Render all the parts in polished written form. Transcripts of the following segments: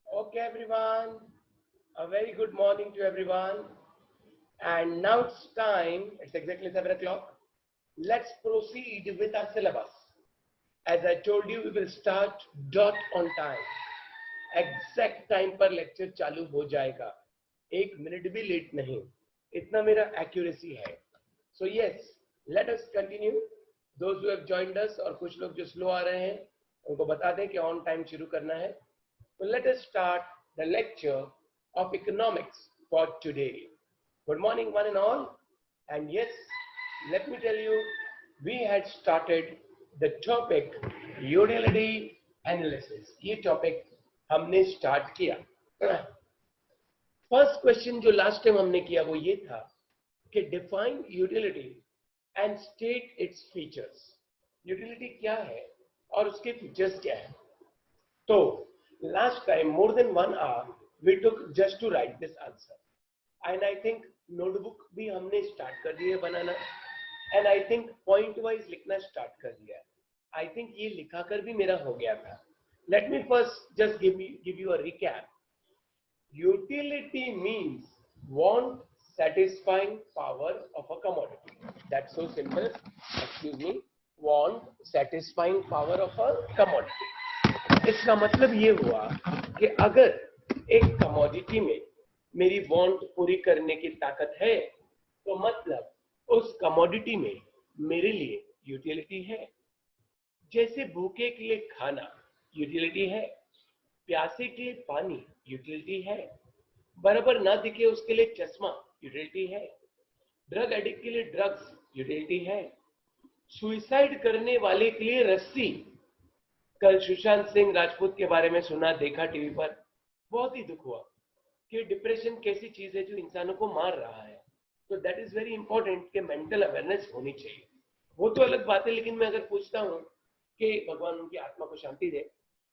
Okay, everyone. A very good morning to everyone. And now it's time, it's exactly 7 o'clock. Let's proceed with our syllabus. As I told you, we will start dot on time. Exact time पर lecture चालू हो जाएगा, एक minute भी late नहीं, इतना मेरा accuracy है. So yes, late us continue. Those who have joined us और कुछ लोग जो स्लो आ रहे हैं उनको बता दें कि ऑन टाइम शुरू करना है. So let us start the lecture of economics for today. Good morning one and all. And yes, let me tell you, we had started the topic utility analysis. ये topic हमने start किया. First question जो last time हमने किया वो ये था कि define utility and state its features. Utility क्या है और उसके features क्या है. तो last time more than 1 hour we took just to write this answer, and I think notebook भी हमने start कर दिया बनाना, and I think point wise लिखना start कर दिया. I think ये लिखा कर भी मेरा हो गया था. Let me first just give you a recap. Utility means want satisfying power of a commodity. That's so simple. Excuse me. Want satisfying power of a commodity. इसका मतलब ये हुआ कि अगर एक कमोडिटी में मेरी वांट पूरी करने की ताकत है तो मतलब उस कमोडिटी में मेरे लिए यूटिलिटी है. जैसे भूखे के लिए खाना यूटिलिटी है, प्यासे के लिए पानी यूटिलिटी है, बराबर ना दिखे उसके लिए चश्मा यूटिलिटी है, ड्रग एडिक्ट के लिए ड्रग्स यूटिलिटी है, सुइसाइड करने वाले के लिए रस्सी. कल सुशांत सिंह राजपूत के बारे में सुना, देखा टीवी पर, बहुत ही दुख हुआ कि डिप्रेशन कैसी चीज है जो इंसानों को मार रहा है. तो दैट इज वेरी इंपॉर्टेंट कि मेंटल अवेयरनेस होनी चाहिए. वो तो अलग बात है, लेकिन मैं अगर पूछता हूँ कि भगवान उनकी आत्मा को शांति दे,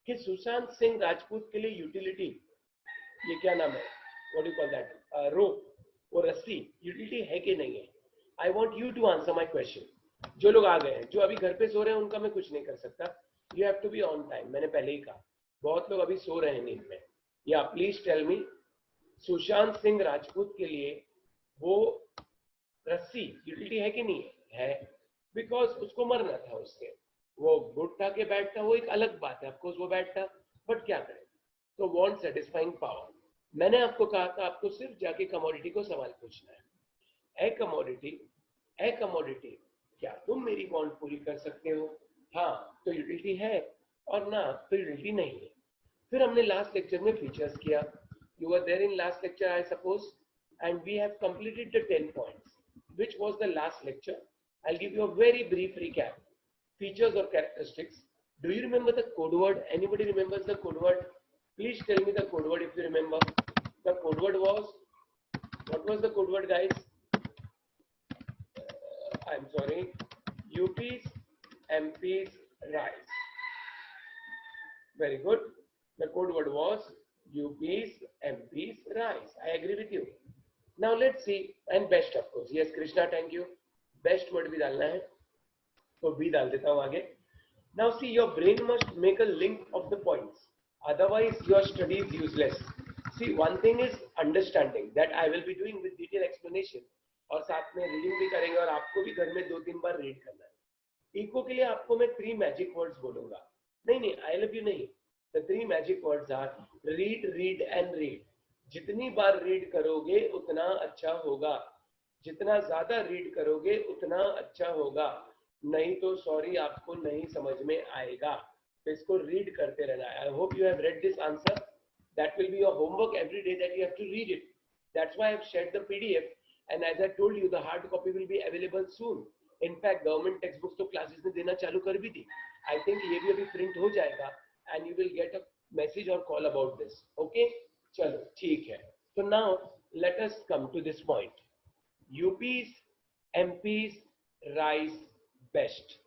कि सुशांत सिंह राजपूत के लिए यूटिलिटी, ये क्या नाम है, what you call that, rope, वो रस्सी यूटिलिटी है कि नहीं है. I want you to answer my question. जो लोग आ गए हैं, जो अभी घर पे सो रहे हैं, उनका मैं कुछ नहीं कर सकता. You have to be on time. मैंने पहले ही कहा बहुत लोग अभी सो रहे हैं नींद में. या please tell me, Sushant Singh Rajput के लिए वो रस्सी यूटिलिटी है कि नहीं है? बिकॉज उसको मरना था. उसके वो गुड था कि बैड था वो एक अलग बात है. ऑफकोर्स वो बैड था, बट क्या करें. तो वांट सेटिस्फाइंग पावर. मैंने आपको कहा था आपको सिर्फ जाके कमोडिटी को सवाल पूछना है. ए कमोडिटी, क्या तुम मेरी वांट पूरी कर सकते हो? हाँ तो यूटिलिटी है, और ना तो यूटिलिटी नहीं है. फिर हमने लास्ट लेक्चर में फीचर्स किया. You were there in last lecture I suppose, and we have completed the 10 points which was the last lecture. I'll give you a very brief recap. Features or characteristics. Do you remember the code word? Anybody remembers the code word? Please tell me the code word if you remember. The code word was, what was the code word, guys? I'm sorry. UP's, MP's rise. Very good. The code word was UP's, MP's rise. I agree with you. Now let's see. And best, of course. Yes, Krishna, thank you. Best word भी डालना है, तो भी डाल देता हूँ आगे. Now see, your brain must make a link of the points. Otherwise, your study is useless. See, one thing is understanding that I will be doing with detailed explanation. और साथ में रीडिंग भी करेंगे और आपको भी घर में 2-3 बार रीड करना है. इको के लिए आपको मैं 3 मैजिक वर्ड्स बोलूंगा. नहीं, आई लव यू नहीं. The 3 magic words are read, read and read. जितनी बार रीड करोगे उतना अच्छा होगा. जितना ज्यादा रीड करोगे उतना अच्छा होगा. नहीं तो सॉरी, आपको नहीं समझ में आएगा. तो इसको रीड करते रहना. I hope you have read this answer. That will be your homework every day, that you have to read it. That's why I have shared the PDF. And as I told you, the hard copy will be available soon. In fact, government textbooks तो classes ने देना चालू कर भी दी. I think ये भी अभी print हो जाएगा and you will get a message or call about this. Okay? चलो ठीक है. So now let us come to this point. UP's, MP's rise best.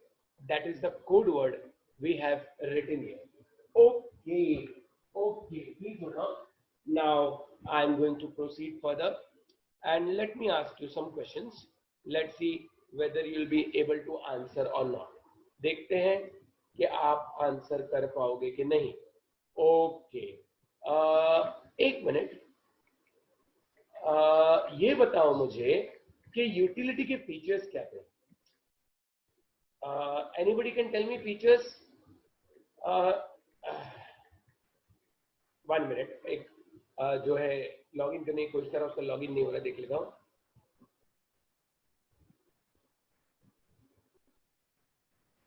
That is the code word we have written here. Okay. Okay. Please hold on. Now I am going to proceed further. And let me ask you some questions. Let's see whether you will be able to answer or not. देखते हैं कि आप answer कर पाओगे कि नहीं. Okay, एक minute. ये बताओ मुझे कि यूटिलिटी के फीचर्स क्या थे. Anybody can tell me features. 1 minute. एक जो है लॉगिन करने की कोशिश कर रहा हूं, उसका लॉगिन नहीं हो रहा. देख लेता हूं.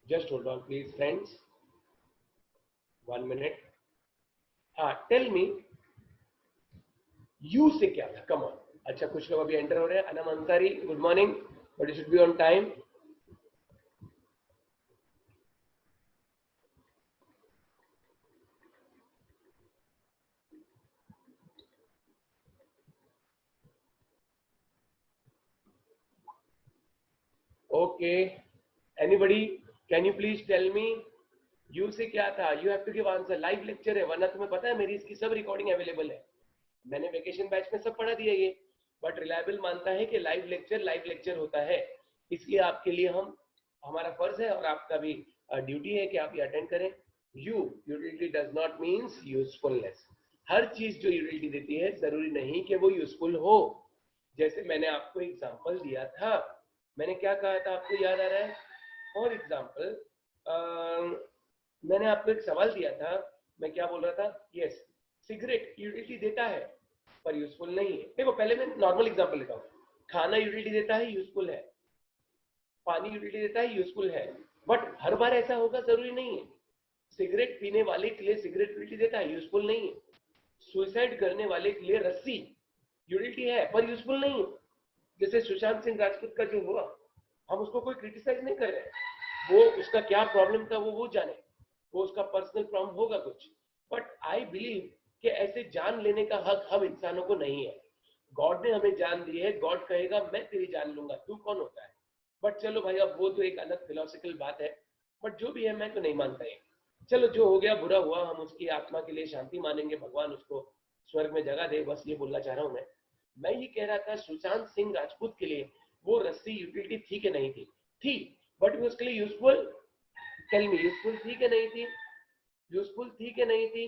Just hold on please friends. 1 minute. हाँ, टेल मी यू से क्या था. Come on. अच्छा, कुछ लोग अभी एंटर हो रहे हैं. Anam Ansari, good morning, but you should be on time. Okay, anybody, can you please tell me you say क्या था. You have to give answer. Live lecture है, वरना तुम्हें पता है मेरी इसकी सब रिकॉर्डिंग अवेलेबल है. मैंने वेकेशन बैच में सब पढ़ा दिया ये. बट रिलायबल मानता है कि लाइव लेक्चर होता है. इसलिए आपके लिए हमारा फर्ज है और आपका भी ड्यूटी है कि आप ये अटेंड करें. Utility does not means usefulness. हर चीज जो यूटिलिटी देती है जरूरी नहीं कि वो यूजफुल हो. जैसे मैंने आपको एग्जांपल दिया था. मैंने क्या कहा था, आपको याद आ रहा है? फॉर एग्जाम्पल मैंने आपको एक सवाल दिया था. मैं क्या बोल रहा था? यस, सिगरेट यूटिलिटी देता है पर यूजफुल नहीं है. देखो, पहले मैं नॉर्मल एग्जांपल लेता हूँ. खाना यूटिलिटी देता है, यूजफुल है. पानी यूटिलिटी देता है, यूजफुल है. बट हर बार ऐसा होगा जरूरी नहीं है. सिगरेट पीने वाले के लिए सिगरेट यूटिलिटी देता है, यूजफुल नहीं है. सुसाइड करने वाले के लिए रस्सी यूटिलिटी है पर यूजफुल नहीं है. जैसे सुशांत सिंह राजपूत का जो हुआ, हम उसको कोई क्रिटिसाइज नहीं कर रहे. वो उसका क्या प्रॉब्लम था वो जाने. वो उसका पर्सनल प्रॉब्लम होगा कुछ. बट आई बिलीव कि ऐसे जान लेने का हक हम इंसानों को नहीं है. गॉड ने हमें जान दी है. गॉड कहेगा मैं तेरी जान लूंगा, तू कौन होता है. बट चलो भाई, अब वो तो एक अलग फिलोसफिकल बात है. बट जो भी है, मैं तो नहीं मानता है. चलो, जो हो गया बुरा हुआ. हम उसकी आत्मा के लिए शांति मानेंगे. भगवान उसको स्वर्ग में जगह दे. बस ये बोलना चाह रहा हूं मैं ये कह रहा था, सुशांत सिंह राजपूत के लिए वो रस्सी यूटिलिटी थी कि नहीं थी? थी. बट वो उसके लिए यूजफुल, टेल मी, यूजफुल थी कि नहीं थी? यूजफुल थी कि नहीं थी?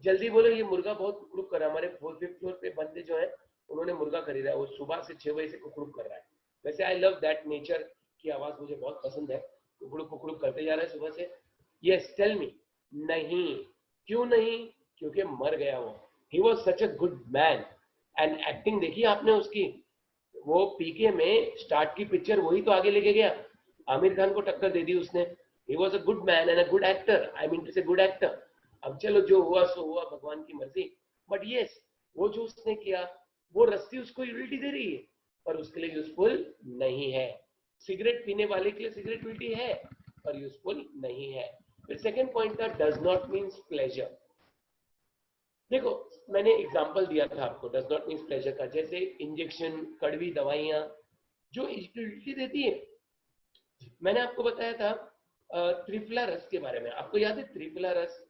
जल्दी बोलो. ये मुर्गा बहुत कुकड़ुक कर रहा है. हमारे 4th फ्लोर पे बंदे जो है, उन्होंने मुर्गा खरीदा है. वो सुबह से 6 बजे से कुकड़ुक कर रहा है. वैसे आई लव दैट नेचर की आवाज मुझे बहुत पसंद है. कुकड़ुक करते जा रहा है सुबह से. Yes, tell me. नहीं. क्यों नहीं? क्योंकि मर गया वो. He was such a good man. And acting देखी आपने उसकी? वो पीके में स्टार्ट की पिक्चर वही तो आगे लेके गया. आमिर खान को टक्कर दे दी उसने. He was a good man and a good actor. I mean to say good actor. अब चलो, जो हुआ सो हुआ, भगवान की मर्जी. बट यस, वो जो उसने किया, वो रस्सी उसको यूटिलिटी दे रही है पर उसके लिए यूजफुल नहीं है. सिगरेट पीने वाले के लिए सिगरेट यूटिलिटी है पर यूजफुल नहीं है. फिर सेकेंड पॉइंट था, डज नॉट मीन्स प्लेजर. देखो, मैंने एग्जांपल दिया था आपको, डज नॉट मीन प्लेजर का, जैसे इंजेक्शन, कड़वी दवाइयाँ जो यूटिलिटी देती है। मैंने आपको बताया था त्रिफला रस के बारे में, आपको याद है त्रिफला रस?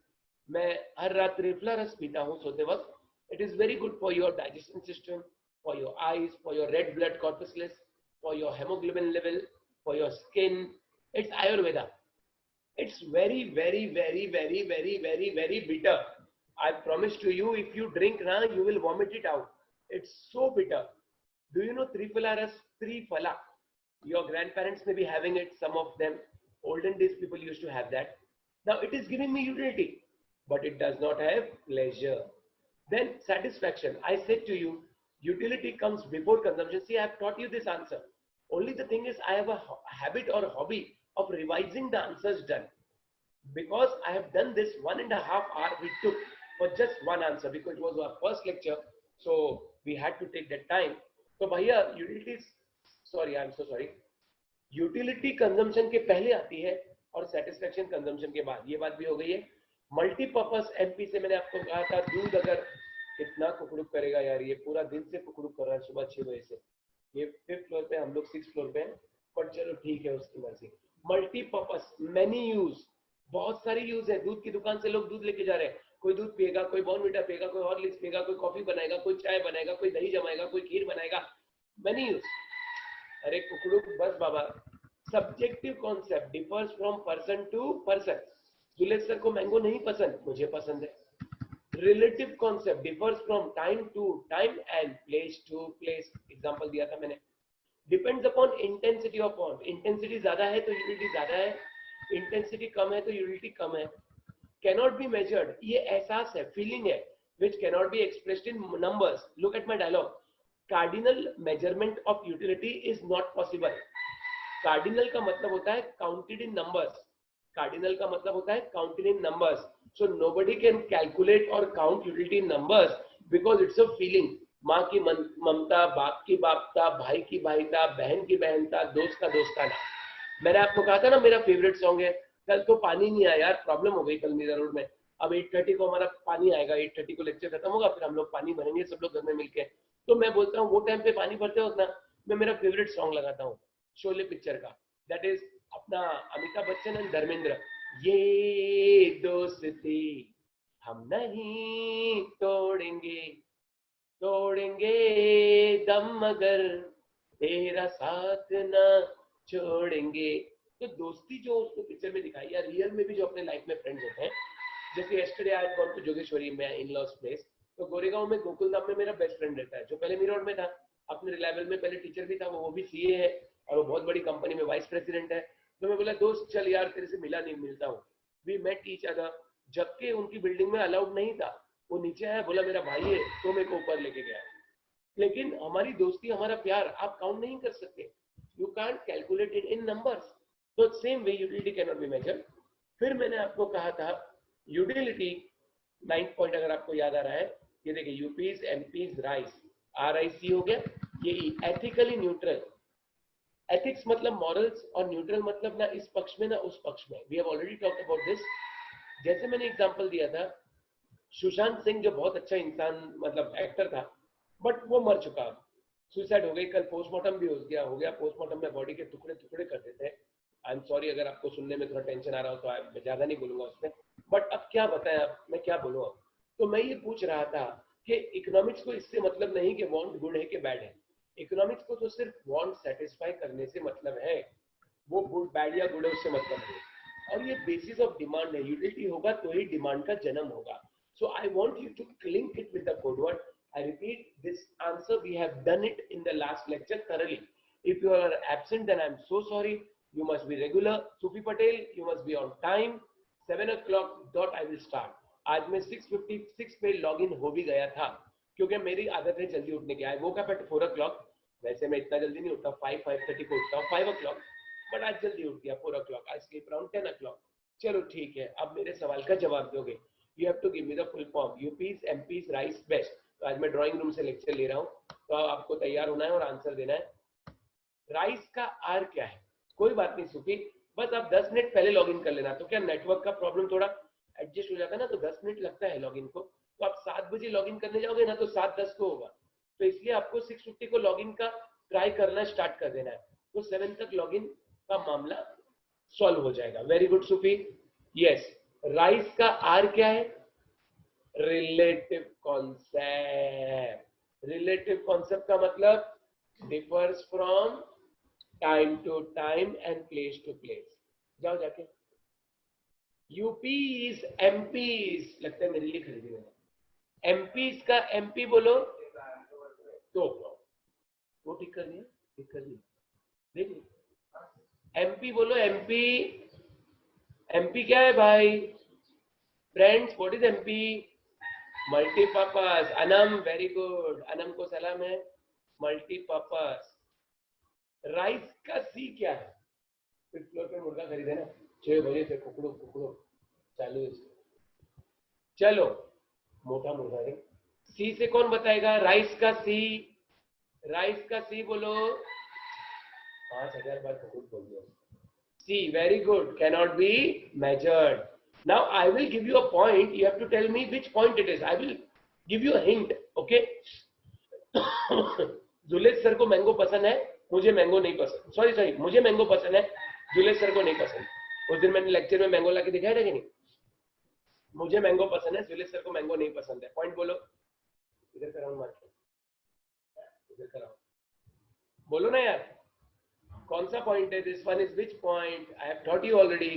मैं हर रात त्रिफला रस पीता हूँ सोते वक्त। It is very good for your digestion system, for your eyes, for your red blood corpuscles, for your haemoglobin level, for your skin. It's Ayurveda. It's very, very, very, very, very, very, very bitter. I promise to you, if you drink now, you will vomit it out. It's so bitter. Do you know Trifalaras? Trifala. Your grandparents may be having it, some of them. Olden days people used to have that. Now it is giving me utility, but it does not have pleasure. Then satisfaction. I said to you, utility comes before consumption. See, I have taught you this answer. Only the thing is, I have a habit or a hobby of revising the answers done, because I have done this 1.5 hours we took for just one answer, because it was our first lecture, so we had to take that time. So भैया utilities, sorry, I'm so sorry, utility consumption के पहले आती है और satisfaction consumption के बाद, ये बात भी हो गई है। मल्टीपर्पज एमपी से मैंने आपको कहा था, दूध अगर कितना कुकड़ुक करेगा यार, ये पूरा दिन से कुकड़ुक कर रहा है सुबह 6 बजे से। ये 5th फ्लोर पे, हम लोग 6th फ्लोर पे हैं, पर चलो ठीक है, उसकी मर्जी। मल्टीपर्पज, मैनी यूज, बहुत सारी यूज है। दूध की दुकान से लोग दूध लेके जा रहे हैं, कोई दूध पिएगा, कोई बॉर्नविटा पिएगा, कोई हॉर्लिक्स पिएगा, कोई कॉफी बनाएगा, कोई चाय बनाएगा, कोई दही जमाएगा, कोई खीर बनाएगा, मैनी यूज। अरे कुकड़ू बस बाबा। Subjective concept differs from person to person. Dulesh sir को मैंगो नहीं पसंद, मुझे पसंद है। Relative concept differs from time to time and place to place. Example दिया था मैंने। Depends upon intensity of bond. Intensity ज्यादा है तो यूटिलिटी ज्यादा है, इंटेंसिटी कम है तो यूटिलिटी कम है। कैनॉट बी मेजर्ड, ये एहसास है, फीलिंग है, which cannot be expressed in numbers. Look at my dialogue. Cardinal measurement of utility is not possible. Cardinal का मतलब होता है काउंटेड इन नंबर्स। कार्डिनल का मतलब होता है counted in numbers. So nobody can calculate और count utility in numbers, because it's a feeling. माँ की ममता, बाप की बापता, भाई की भाईता, बहन की बहनता, दोस्त का दोस्ताना। मैंने आपको कहा था ना मेरा फेवरेट सॉन्ग है। कल तो पानी नहीं आया यार, प्रॉब्लम हो गई कल मीरा रोड में। अब 8:30 को हमारा पानी आएगा, 8:30 को लेक्चर खत्म होगा, फिर हम लोग पानी भरेंगे सब लोग घर में मिलके। तो मैं बोलता हूँ वो टाइम पे पानी भरते हो ना, मैं मेरा फेवरेट सॉन्ग लगाता हूँ शोले पिक्चर का। दैट इज अपना अमिताभ बच्चन एंड धर्मेंद्र। ये दोस्ती हम नहीं तोड़ेंगे, तोड़ेंगे दम मगर तेरा साथ ना छोड़ेंगे। तो दोस्ती जो उसको पिक्चर में दिखाई या रियल में भी जो अपने लाइफ में फ्रेंड्स होते हैं। जैसे yesterday I had gone to Jogeshwari में इन लॉस प्लेस। तो गोरेगांव में गोकुल धाम में मेरा बेस्ट फ्रेंड रहता है, जो पहले मीरठ में था, अपने रिलायबल में पहले टीचर भी था, वो भी सीए है और वो बहुत बड़ी कंपनी में वाइस प्रेसिडेंट है। तो मैं बोला दोस्त चल यार तेरे से मिला नहीं मिलता हूँ। वी मेट ईच अदर, जबकि उनकी बिल्डिंग में अलाउड नहीं था। वो नीचे आया, बोला मेरा भाई है, तो मेरे को ऊपर लेके गया। लेकिन हमारी दोस्ती, हमारा प्यार आप काउंट नहीं कर सकते। You can't calculate it in numbers. तो same way utility can not be measured. फिर मैंने आपको कहा था यूटिलिटी 9th पॉइंट अगर आपको याद आ रहा है, ये देखिए यूपीज एमपीज राइस, RIC हो गया। ये एथिकली न्यूट्रल। एथिक्स मतलब मॉरल्स और न्यूट्रल मतलब ना इस पक्ष में ना उस पक्ष में। We have already talked about this. जैसे मैंने एग्जांपल दिया था सुशांत सिंह, जो बहुत अच्छा इंसान मतलब एक्टर था, बट वो मर चुका। सुसाइड हो गई, कल पोस्टमार्टम भी हो गया। पोस्टमार्टम में बॉडी के टुकड़े टुकड़े कर देते हैं। आई एम सॉरी अगर आपको सुनने में थोड़ा टेंशन आ रहा हो, तो मैं ज्यादा नहीं बोलूंगा उसमें। बट अब क्या बताएं, अब मैं क्या बोलूँ अब। तो मैं ये पूछ रहा था कि इकोनॉमिक्स को इससे मतलब नहीं कि वांट गुड है कि बैड है। इकोनॉमिक्स को तो सिर्फ वांट सेटिस्फाई करने से मतलब है। वो गुड बैड या गुड है उससे मतलब नहीं। और ये बेसिस ऑफ डिमांड है, यूटिलिटी होगा तो ही डिमांड का जन्म होगा। So I want you to link it with the code word. I repeat this answer, we have done it in the last lecture thoroughly. If you are absent, then I'm so sorry. You must be regular. Sufi Patel, you must be on time. 7 o'clock dot I will start. आज मैं 6:56 पे log in हो भी गया था, क्योंकि मेरी आदत है जल्दी उठने की। आई वोक अप एट 4 o'clock। वैसे मैं इतना जल्दी नहीं उठता, 5:30 को उठता हूँ, 5 o'clock। बट आज जल्दी उठ गया, 4 o'clock। I sleep around 10 o'clock। चलो ठीक है, अब मेरे सवाल का जवाब दोगे। You have to give me the full form. UPs, MPs, rice best. तो आज मैं ड्राइंग रूम से लेक्चर ले रहा हूँ, तो आपको तैयार होना है और आंसर देना है। राइस का आर क्या है? कोई बात नहीं सुखी, बस आप 10 मिनट पहले लॉगिन कर लेना। तो क्या नेटवर्क का प्रॉब्लम थोड़ा एडजस्ट हो जाता है ना, तो 10 मिनट लगता है लॉगिन को। तो आप 7 बजे लॉगिन करने जाओगे ना तो 7:10 को होगा, तो इसलिए आपको 6:50 को लॉगिन का ट्राई करना स्टार्ट कर देना है, तो 7 तक लॉगिन का मामला सॉल्व हो जाएगा। Very good Sufi. Yes, rice का आर क्या है? Relative concept. रिलेटिव कॉन्सेप्ट का मतलब differs from time to time and place to place. जाओ जाके यूपीज एमपीज, लगता है मेरे लिए खरीदी मैंने। एमपीज का एमपी बोलो तो वो ठीक कर दिया, ठीक कर दिया, देख एमपी बोलो एमपी। एमपी क्या है भाई friends? What is MP? Multipurpose. Anam very good, Anam को सलाम है। मल्टीपर्पज। राइस का सी क्या है? फिफ्थ फ्लोर पे मुर्गा खरीदे ना 6 बजे से कुकड़ो कुकड़ो चालू है। चलो मोटा मुर्गा है। सी से कौन बताएगा? राइस का सी, राइस का सी बोलो। 5000 बार कुकुड़ बोल दिया। See, very good, cannot be measured. Now I will give you a point, you have to tell me which point it is. I will give you a hint, okay? Julesh sir को mango पसंद है, मुझे mango नहीं पसंद। Sorry, मुझे mango पसंद है, जुलेश sir को नहीं पसंद। उस दिन मैंने लेक्चर में मैंगो लाके दिखाया था कि नहीं? मुझे मैंगो पसंद है, जुलेश सर को मैंगो नहीं पसंद है। पॉइंट बोलो। इधर कराऊं मार्क, इधर कराऊं, बोलो ना यार, कौन सा पॉइंट है? This one is which point? I have taught you already.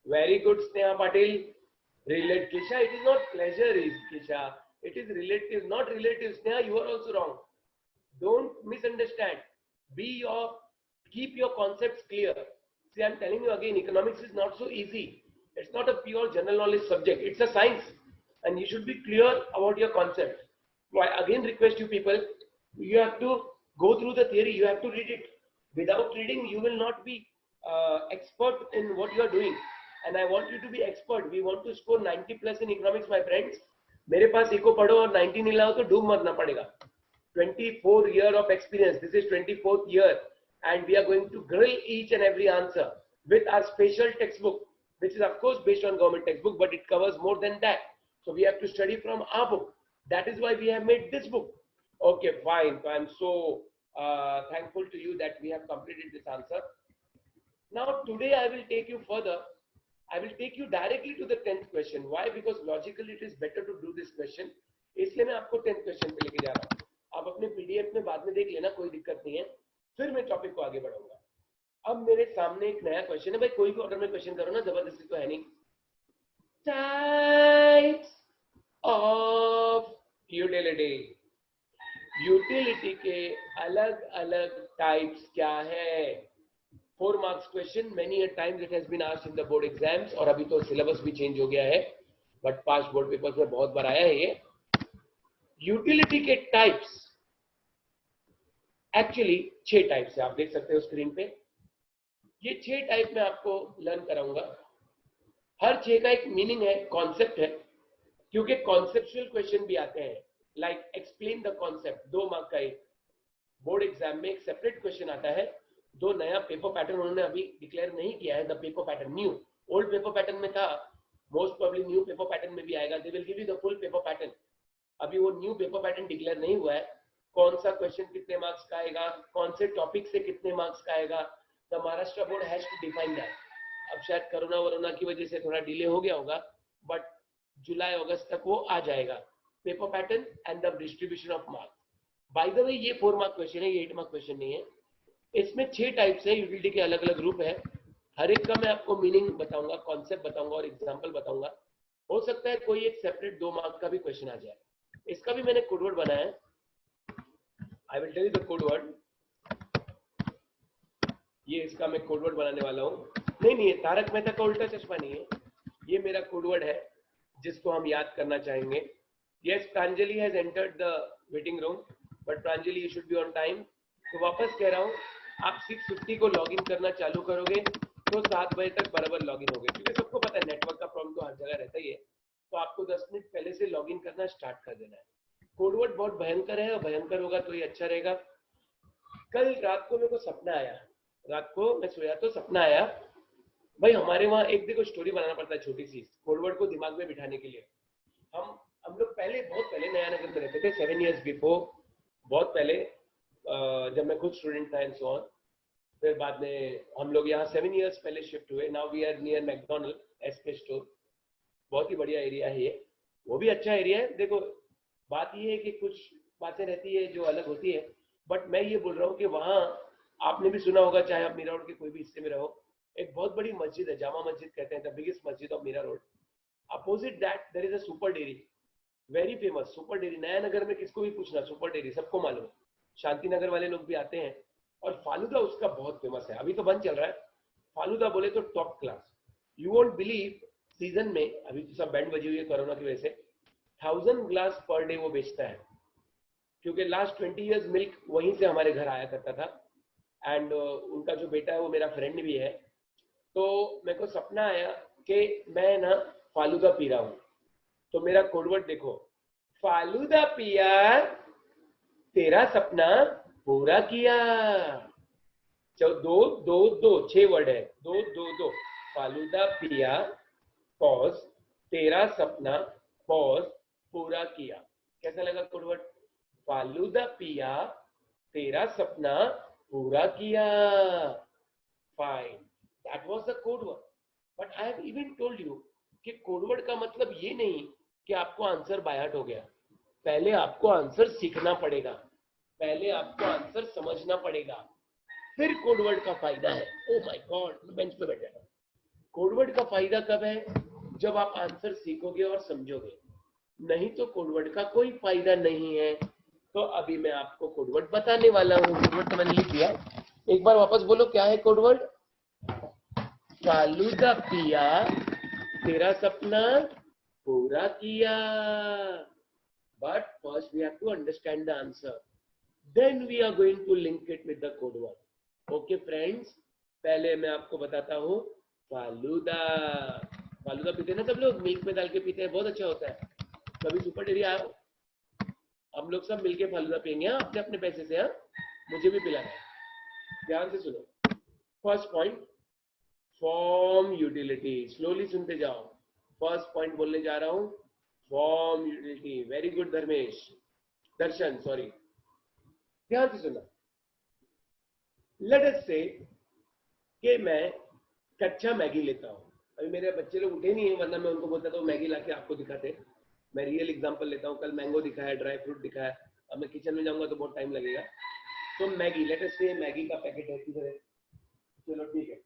Very good Sneha Patil. Relate Kisha, it is not pleasure is Kisha, it is relative, not relative. Sneha, you are also wrong. Don't misunderstand. Keep your concepts clear. See, I'm telling you again, economics is not so easy. It's not a pure general knowledge subject. It's a science, and you should be clear about your concept. So I again request you people, you have to go through the theory. You have to read it. Without reading, you will not be expert in what you are doing. And I want you to be expert. We want to score 90 plus in economics, my friends. मेरे पास eco पढ़ो और 90 नहीं लाओ तो डूब मरना पड़ेगा। 24 year of experience, this is 24th year, and we are going to grill each and every answer with our special textbook, which is of course based on government textbook, but it covers more than that. So we have to study from our book. That is why we have made this book. Okay, fine. So I am so thankful to you that we have completed this answer. Now today I will take you further. I will take you directly to the 10th question. Why? Because logically it is better to do this question. इसलिए मैं आपको 10th question पे लेके जा रहा हूँ। आप अपने PDF में बाद में देख लेना, कोई दिक्कत नहीं है। फिर मैं टॉपिक को आगे बढ़ाऊंगा। अब मेरे सामने एक नया क्वेश्चन है। भाई कोई भी ऑर्डर में क्वेश्चन करो ना, जबरदस्ती तो है नहीं। Types of utility. यूटिलिटी के अलग अलग टाइप्स क्या है? 4 marks question, many a times it has been asked in the board exams, और अभी तो सिलेबस भी चेंज हो गया है, बट पास्ट बोर्ड पेपर्स में बहुत बार आया है ये। यूटिलिटी के टाइप्स एक्चुअली 6 टाइप्स है, आप देख सकते हो स्क्रीन पे। ये 6 टाइप में आपको लर्न कराऊंगा। हर 6 का एक मीनिंग है, कॉन्सेप्ट है, क्योंकि कॉन्सेप्चुअल क्वेश्चन भी आते हैं। Like explain the concept, 2 mark का एक बोर्ड एग्जाम में एक सेपरेट क्वेश्चन आता है। 2 नया पेपर पैटर्न उन्होंने अभी डिक्लेयर नहीं किया है। The paper pattern new, old paper pattern में था, most probably new paper pattern में भी आएगा। They will give you the full paper pattern. अभी वो न्यू पेपर पैटर्न डिक्लेयर नहीं हुआ है। कौन सा क्वेश्चन कितने मार्क्स का आएगा, कौन से टॉपिक से कितने मार्क्स का आएगा, the Maharashtra board has to define that. अब शायद कोरोना की वजह से थोड़ा डिले हो गया होगा, बट जुलाई अगस्त तक वो आ जाएगा, paper pattern and the distribution of marks. By the way ये 4 मार्क क्वेश्चन है, ये 8 मार्क क्वेश्चन नहीं है। इसमें 6 टाइप्स है, यूटिलिटी के अलग अलग रूप है। हर एक का मैं आपको मीनिंग बताऊंगा, कॉन्सेप्ट बताऊंगा और एग्जांपल बताऊंगा। हो सकता है कोई एक सेपरेट 2 मार्क का भी क्वेश्चन आ जाए। इसका भी मैंने कोड वर्ड बनाया है। I will tell you the code word. ये इसका मैं कोड वर्ड बनाने वाला हूँ। नहीं, तारक मेहता का उल्टा चश्मा नहीं है, ये मेरा कोड वर्ड है जिसको हम याद करना चाहेंगे। Yes, Pranjali has entered the waiting room, but Pranjali you should be on time. तो वापस कह रहा हूँ, आप 6:50 को लॉगिन करना चालू करोगे तो 7 बजे तक बराबर लॉगिन होगे, क्योंकि सबको पता है नेटवर्क का प्रॉब्लम तो हर जगह रहता ही है। तो आपको 10 मिनट पहले से लॉगिन करना स्टार्ट कर देना है। कोडवर्ड बहुत भयंकर है, और भयंकर होगा तो ये अच्छा रहेगा। कल रात को मेरे को सपना आया, रात को मैं सोया तो सपना आया। भाई हमारे वहाँ एक देखो स्टोरी बनाना पड़ता है छोटी सी, कोडवर्ड को दिमाग में बिठाने के लिए। हम लोग पहले बहुत पहले नया नगर में रहते थे, 7 years बिफोर, बहुत पहले, जब मैं खुद स्टूडेंट था एंड सो ऑन। फिर बाद में हम लोग यहाँ 7 years पहले शिफ्ट हुए। Now we are near McDonald SK store. बहुत ही बढ़िया एरिया है ये, वो भी अच्छा एरिया है। देखो बात ये है कि कुछ बातें रहती है जो अलग होती है, बट मैं ये बोल रहा हूँ कि वहाँ आपने भी सुना होगा, चाहे आप मीरा रोड के कोई भी हिस्से में रहो, एक बहुत बड़ी मस्जिद है, जामा मस्जिद कहते हैं, the biggest masjid of Mira Road. Opposite that there is a super dairy, very famous super dairy. Naya Nagar में किसको भी पूछना, सुपर डेयरी सबको मालूम है। शांति नगर वाले लोग भी आते हैं, और फालूदा उसका बहुत फेमस है। अभी तो बंद चल रहा है, फालूदा बोले तो top class. You won't believe, season में अभी तो सब बैंड बजी हुई है कोरोना की वजह से, 1000 ग्लास पर डे वो बेचता है, क्योंकि लास्ट 20 years मिल्क वहीं से हमारे घर आया करता था। एंड उनका जो बेटा है वो मेरा फ्रेंड भी है। तो मेरे को सपना आया कि मैं ना फालूदा पी रहा हूँ, तो मेरा कोडवर्ड देखो, फालूदा पिया तेरा सपना पूरा किया। दो दो दो 6 वर्ड है, दो दो दो। फालूदा पिया पॉज तेरा सपना पॉज पूरा किया। कैसा लगा कोडवर्ड? फालूदा पिया तेरा सपना पूरा किया। Fine, that was the codeword. But I have even told you कि कोडवर्ड का मतलब ये नहीं कि आपको आंसर बाय हार्ट हो गया। पहले आपको आंसर सीखना पड़ेगा, पहले आपको आंसर समझना पड़ेगा, फिर कोडवर्ड का फायदा है। ओ माय गॉड, मैं बेंच पे बैठ जाता। कोडवर्ड का फायदा कब है? जब आप आंसर सीखोगे और समझोगे, नहीं तो कोडवर्ड का कोई फायदा नहीं है। तो अभी मैं आपको कोडवर्ड बताने वाला हूँ। कोडवर्ड तो मैंने लिख दिया, एक बार वापस बोलो, क्या है कोडवर्ड? फालूदा पिया तेरा सपना पूरा किया। But first we have to understand the answer. Then we are going to link it with the code word. Okay friends, पहले मैं आपको बताता हूँ फालूदा। फालूदा पीते ना सब लोग, मिल्क में डाल के पीते हैं, बहुत अच्छा होता है। कभी सुपर डेयरी आओ, हम लोग सब मिलके फालूदा पियेंगे अपने अपने पैसे से। हाँ, मुझे भी पिलाना है। ध्यान से सुनो। First point, form utility. Slowly सुनते जाओ। फर्स्ट पॉइंट बोलने जा रहा हूँ, form utility. Very good Dharmesh, Darshan, sorry. ध्यान से सुना। लेट अस से कि मैं कच्चा मैगी लेता हूँ। अभी मेरे बच्चे लोग उठे नहीं है, वरना मैं उनको बोलता था मैगी लाके आपको दिखाते। मैं रियल एग्जांपल लेता हूँ। कल मैंगो दिखाया, ड्राई फ्रूट दिखाया। अब मैं किचन में जाऊंगा तो बहुत टाइम लगेगा। तो मैगी, लेट अस से मैगी का पैकेट है, किधर है? चलो ठीक है,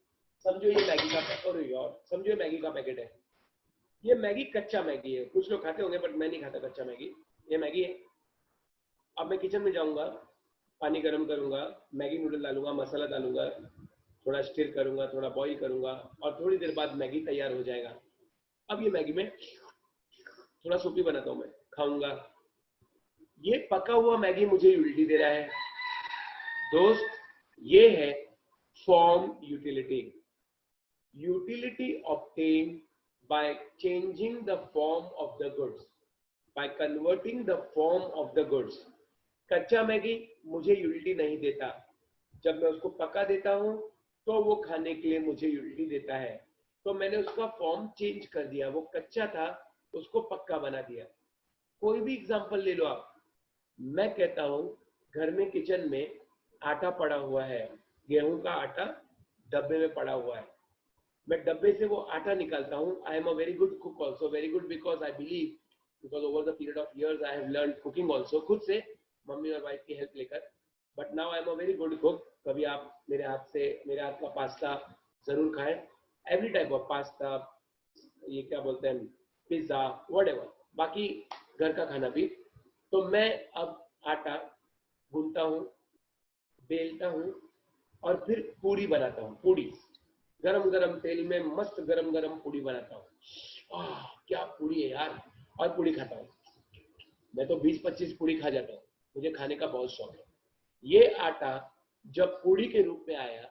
समझो ये मैगी का पैकेट, और यार समझो ये मैगी का पैकेट है। ये मैगी कच्चा मैगी है। कुछ लोग खाते होंगे बट मैं नहीं खाता कच्चा मैगी। ये मैगी है। अब मैं किचन में जाऊंगा, पानी गर्म करूंगा, मैगी नूडल डालूंगा, मसाला डालूंगा, थोड़ा स्टिर करूंगा, थोड़ा बॉईल करूंगा, और थोड़ी देर बाद मैगी तैयार हो जाएगा। अब ये मैगी में थोड़ा सूपी बनाता हूं, मैं खाऊंगा। ये पका हुआ मैगी मुझे उल्टी दे रहा है। दोस्त, ये है form utility. Utility obtain by changing the form of the goods, by converting the form of the goods. कच्चा मैगी मुझे यूटिलिटी नहीं देता। जब मैं उसको पका देता हूं तो वो खाने के लिए मुझे यूटिलिटी देता है। तो मैंने उसका फॉर्म चेंज कर दिया, वो कच्चा था उसको पक्का बना दिया। कोई भी एग्जांपल ले लो आप। मैं कहता हूं घर में किचन में आटा पड़ा हुआ है, गेहूं का आटा डब्बे में पड़ा हुआ है। मैं डब्बे से वो आटा निकालता हूँ। I am a very good cook also, very good because I believe, because over the period of years I have learn cooking also, खुद से मम्मी और वाइफ की हेल्प लेकर। But now I am a very good cook. कभी आप मेरे हाथ से, मेरे हाथ का पास्ता जरूर खाएं। एवरी टाइप ऑफ पास्ता, ये क्या बोलते हैं, पिज्जा, व्हाटएवर, बाकी घर का खाना भी। तो मैं अब आटा गूंथता हूँ, बेलता हूँ, और फिर पूड़ी बनाता हूँ। पूड़ी गरम गरम तेल में मस्त गरम गरम पूड़ी बनाता हूँ। क्या पूड़ी है यार! और पूड़ी खाता हूँ। मैं तो 20-25 पूड़ी खा जाता हूँ, मुझे खाने का बहुत शौक है। ये आटा जब पूड़ी के रूप में आया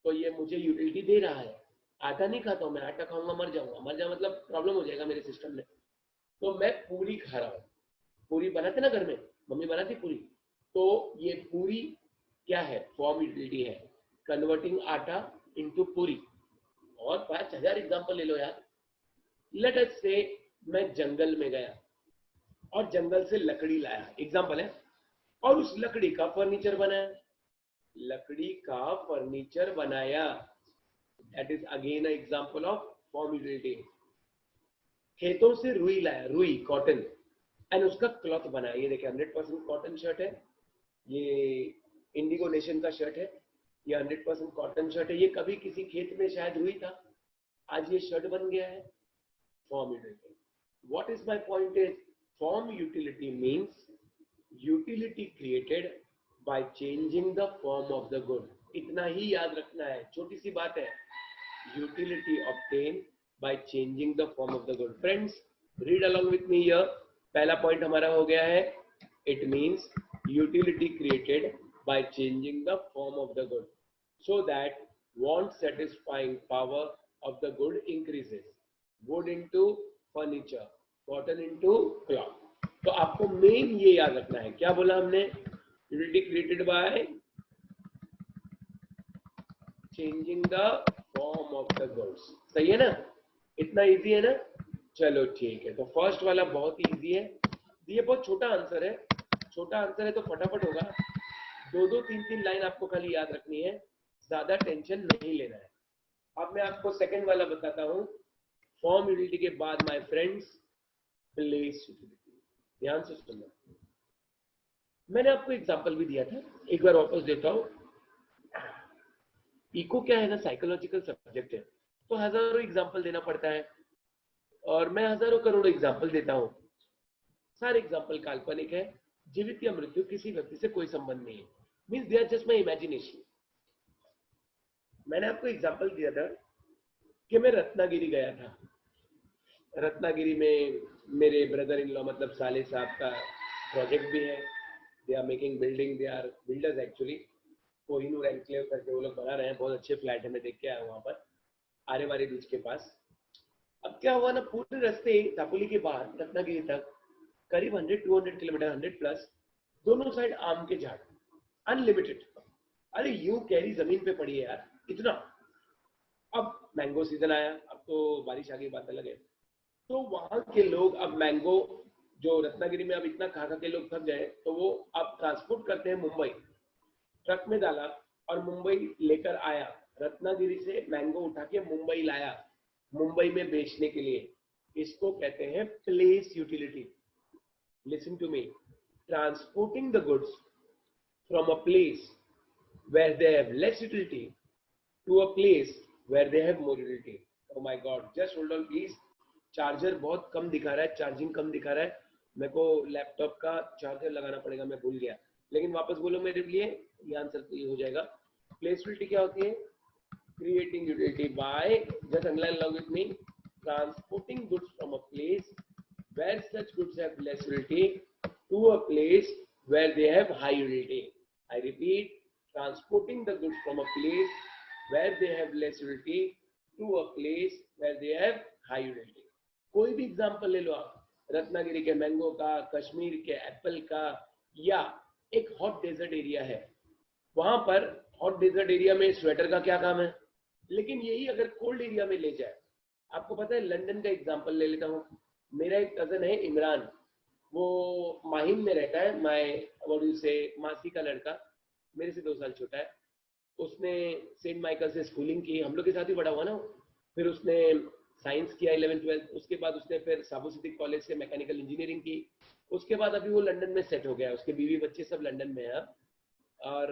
तो ये मुझे यूटिलिटी दे रहा है। आटा नहीं खाता हूँ मैं, आटा खाऊंगा मर जाऊंगा। मर जाऊंगा मतलब प्रॉब्लम हो जाएगा मेरे सिस्टम में। तो मैं पूड़ी खा रहा हूँ। पूरी बनाते ना घर में, मम्मी बनाती पूरी। तो ये पूरी क्या है? फॉर्म यूटिलिटी है, कन्वर्टिंग आटा इनटू पूरी। और 5000 एग्जांपल ले लो यार। लेट अस से मैं जंगल में गया और जंगल से लकड़ी लाया, एग्जाम्पल है, और उस लकड़ी का फर्नीचर बनाया, लकड़ी का फर्नीचर बनाया, that is again example of form utility. खेतों से रुई लाया, रुई कॉटन, एंड उसका क्लॉथ बनाया। ये देखिए 100% कॉटन शर्ट है, ये इंडिगो नेशन का शर्ट है, ये 100% कॉटन शर्ट है। ये कभी किसी खेत में शायद रुई था, आज ये शर्ट बन गया है। Form utility, what is my point is, form utility means utility created by changing the form of the good. इतना ही याद रखना है, छोटी सी बात है, utility obtain by changing the form of the good. Friends read along with me here. पहला point हमारा हो गया है, it means utility created by changing the form of the good so that want satisfying power of the good increases, wood into furniture, cotton into cloth। तो आपको main ये याद रखना है, क्या बोला हमने, utility created by changing the form of the goods. सही है ना, इतना इजी है ना। चलो ठीक है, तो फर्स्ट वाला बहुत इजी है, ये बहुत छोटा आंसर है, छोटा आंसर है तो फटाफट होगा। दो दो तीन तीन लाइन आपको खाली याद रखनी है, ज्यादा टेंशन नहीं लेना है। अब मैं आपको सेकंड वाला बताता हूं, फॉर्म यूटिलिटी के बाद माय फ्रेंड्स प्लेस यूटिलिटी। ध्यान से सुनना, मैंने आपको एग्जांपल भी दिया था, एक बार वापस देता हूं। इको क्या है ना, साइकोलॉजिकल सब्जेक्ट है, तो हजारों एग्जांपल देना पड़ता है, और मैं हजारों करोड़ों एग्जांपल देता हूं। सारे एग्जांपल काल्पनिक है, जीवित या मृत्यु किसी व्यक्ति से कोई संबंध नहीं है, means they are just my imagination. मैंने आपको एग्जांपल दिया था कि मैं रत्नागिरी गया था, रत्नागिरी में मेरे ब्रदर इन लॉ मतलब साले साहब का प्रोजेक्ट भी है, they are making building, they are builders actually, Kohinoor Enclave करके वो लोग बना रहे हैं, बहुत अच्छे फ्लैट है, मैं देख के आया वहां पर आरेवारी बीच के पास। अब क्या हुआ ना, पूरे रास्ते दापोली के बाद रत्नागिरी तक करीब 100-200 किलोमीटर, 100 प्लस, दोनों साइड आम के झाड़, अनलिमिटेड। अरे यूं कैरी जमीन पे पड़ी है यार, इतना। अब मैंगो सीजन आया, अब तो बारिश आ गई, बात अलग है। तो वहां के लोग अब मैंगो, जो रत्नागिरी में अब इतना खा खा के लोग थक गए, तो वो अब ट्रांसपोर्ट करते हैं मुंबई, ट्रक में डाला और मुंबई लेकर आया, रत्नागिरी से मैंगो उठा के मुंबई लाया, मुंबई में बेचने के लिए। इसको कहते हैं place utility. Listen to me, transporting the goods from a place where they have less utility to a place where they have more utility। Oh my God, just hold on please। Charger बहुत कम दिखा रहा है, charging कम दिखा रहा है, मेरे को laptop का चार्जर लगाना पड़ेगा, मैं भूल गया। लेकिन वापस बोलो मेरे लिए, ये आंसर तो ये हो जाएगा। प्लेस यूटिलिटी क्या होती है, creating utility by, just underline along with me, transporting goods from a place where such goods have less utility to a place where they have high utility। I repeat, transporting the goods from a place where they have less utility to a place where they have high utility। कोई भी example ले लो आप, रत्नागिरी के mango का, कश्मीर के Apple का, या एक हॉट डेजर्ट एरिया है, वहां पर हॉट डेजर्ट एरिया में स्वेटर का क्या काम है, लेकिन यही अगर कोल्ड एरिया में ले जाए, आपको पता है, लंदन का एग्जांपल ले लेता हूँ। मेरा एक कजन है इमरान, वो माहिम में रहता है, मैं से मासी का लड़का, मेरे से 2 साल छोटा है। उसने सेंट माइकल से स्कूलिंग की, हम लोग के साथ ही बड़ा हुआ ना। फिर उसने साइंस किया 11th-12th, उसके बाद उसने फिर साबू सिद्दीक कॉलेज से मैकेनिकल इंजीनियरिंग की। उसके बाद अभी वो लंदन में सेट हो गया है, उसके बीवी बच्चे सब लंदन में है। और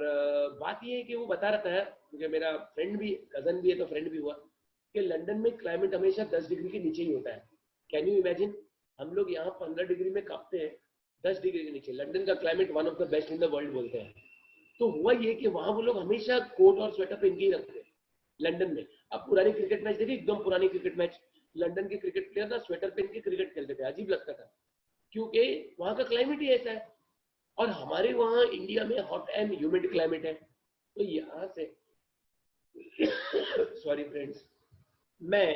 बात ये है कि वो बता रहा था, क्योंकि मेरा फ्रेंड भी, कजन भी है तो फ्रेंड भी हुआ, कि लंदन में क्लाइमेट हमेशा 10 डिग्री के नीचे ही होता है। कैन यू इमेजिन, हम लोग यहाँ 15 डिग्री में कांपते हैं, 10 डिग्री के नीचे। लंदन का climate one of the best in the world बोलते हैं। तो हुआ ये कि वहां वो लोग हमेशा कोट और स्वेटर पहन के ही रखते हैं लंदन में। अब पुरानी क्रिकेट मैच देखिए, एकदम पुरानी क्रिकेट मैच, लंदन के क्रिकेट प्लेयर ना स्वेटर पहन के क्रिकेट खेलते थे, अजीब लगता था, क्योंकि वहां का क्लाइमेट ही ऐसा है। और हमारे वहां इंडिया में हॉट एंड ह्यूमिड क्लाइमेट है। तो यहाँ से सॉरी फ्रेंड्स, मैं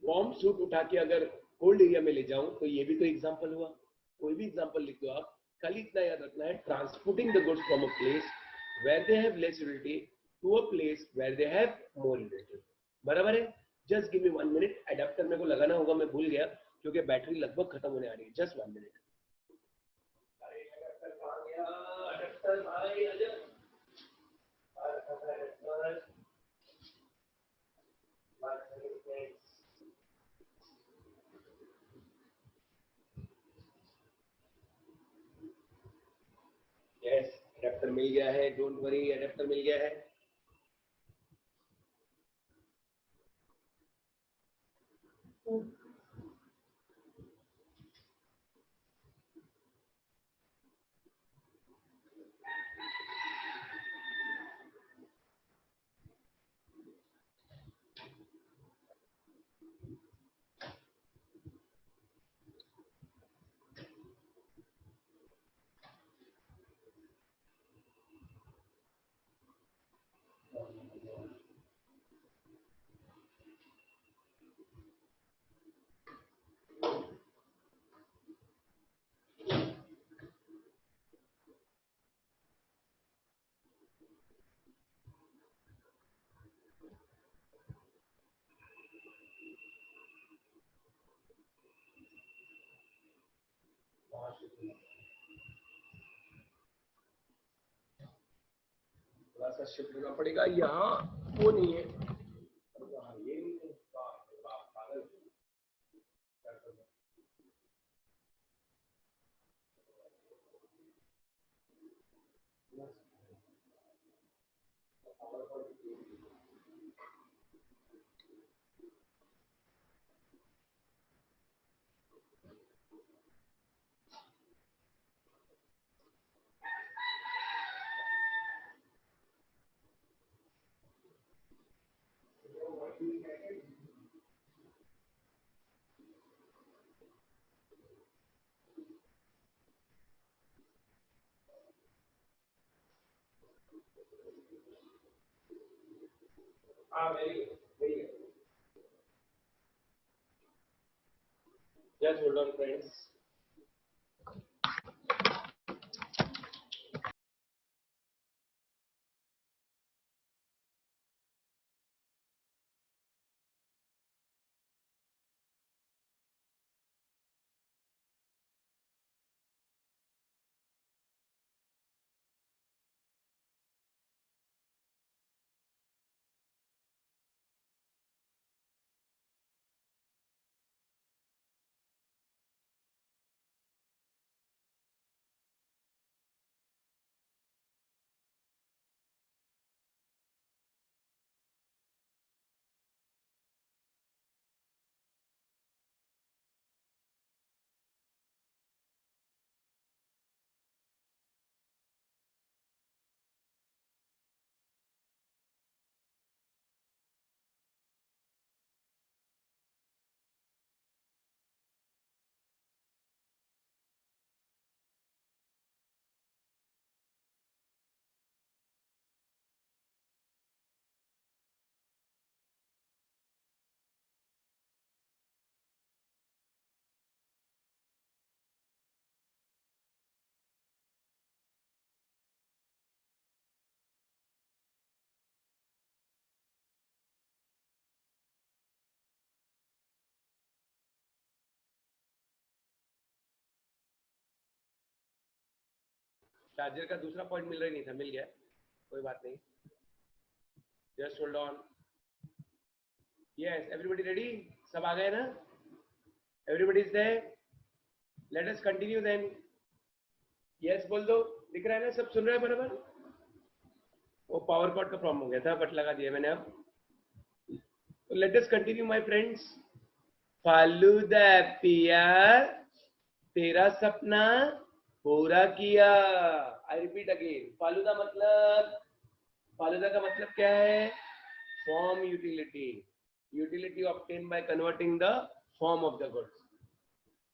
वार्म सूट उठा के अगर कोल्ड एरिया में ले जाऊं, तो ये भी तो एग्जांपल हुआ। कोई भी एग्जांपल लिख दो आप, खाली इतना याद रखना है, transporting the goods from a place where they have less utility to a place where they have more utility। बराबर है। Just give me 1 minute, adapter मेरे को लगाना होगा, मैं भूल गया क्योंकि बैटरी लगभग खत्म होने आ रही है। Just 1 minute. अडैप्टर भाई अजब यस अडैप्टर मिल गया है, डोंट वरी, अडैप्टर मिल गया है। थोड़ा सा शिफ्ट होना पड़ेगा, यहाँ वो नहीं है, ये नहीं है। पागल very good. Just hold on, friends. Charger का दूसरा पॉइंट मिल रहा ही नहीं था, मिल गया, कोई बात नहीं। Just hold on. Yes, everybody ready? सब आ गए ना? Everybody is there? Let us continue then. Yes बोल दो, दिख रहा है ना? सब सुन रहे हैं बराबर? वो पावर कॉर्ड का प्रॉब्लम हो गया था, बट लगा दिया मैंने अब। तो late us continue my friends. Falooda पिया तेरा सपना पूरा किया। आई रिपीट अगेन, फालूदा का मतलब क्या है? Form utility, utility obtain by converting the form of the goods.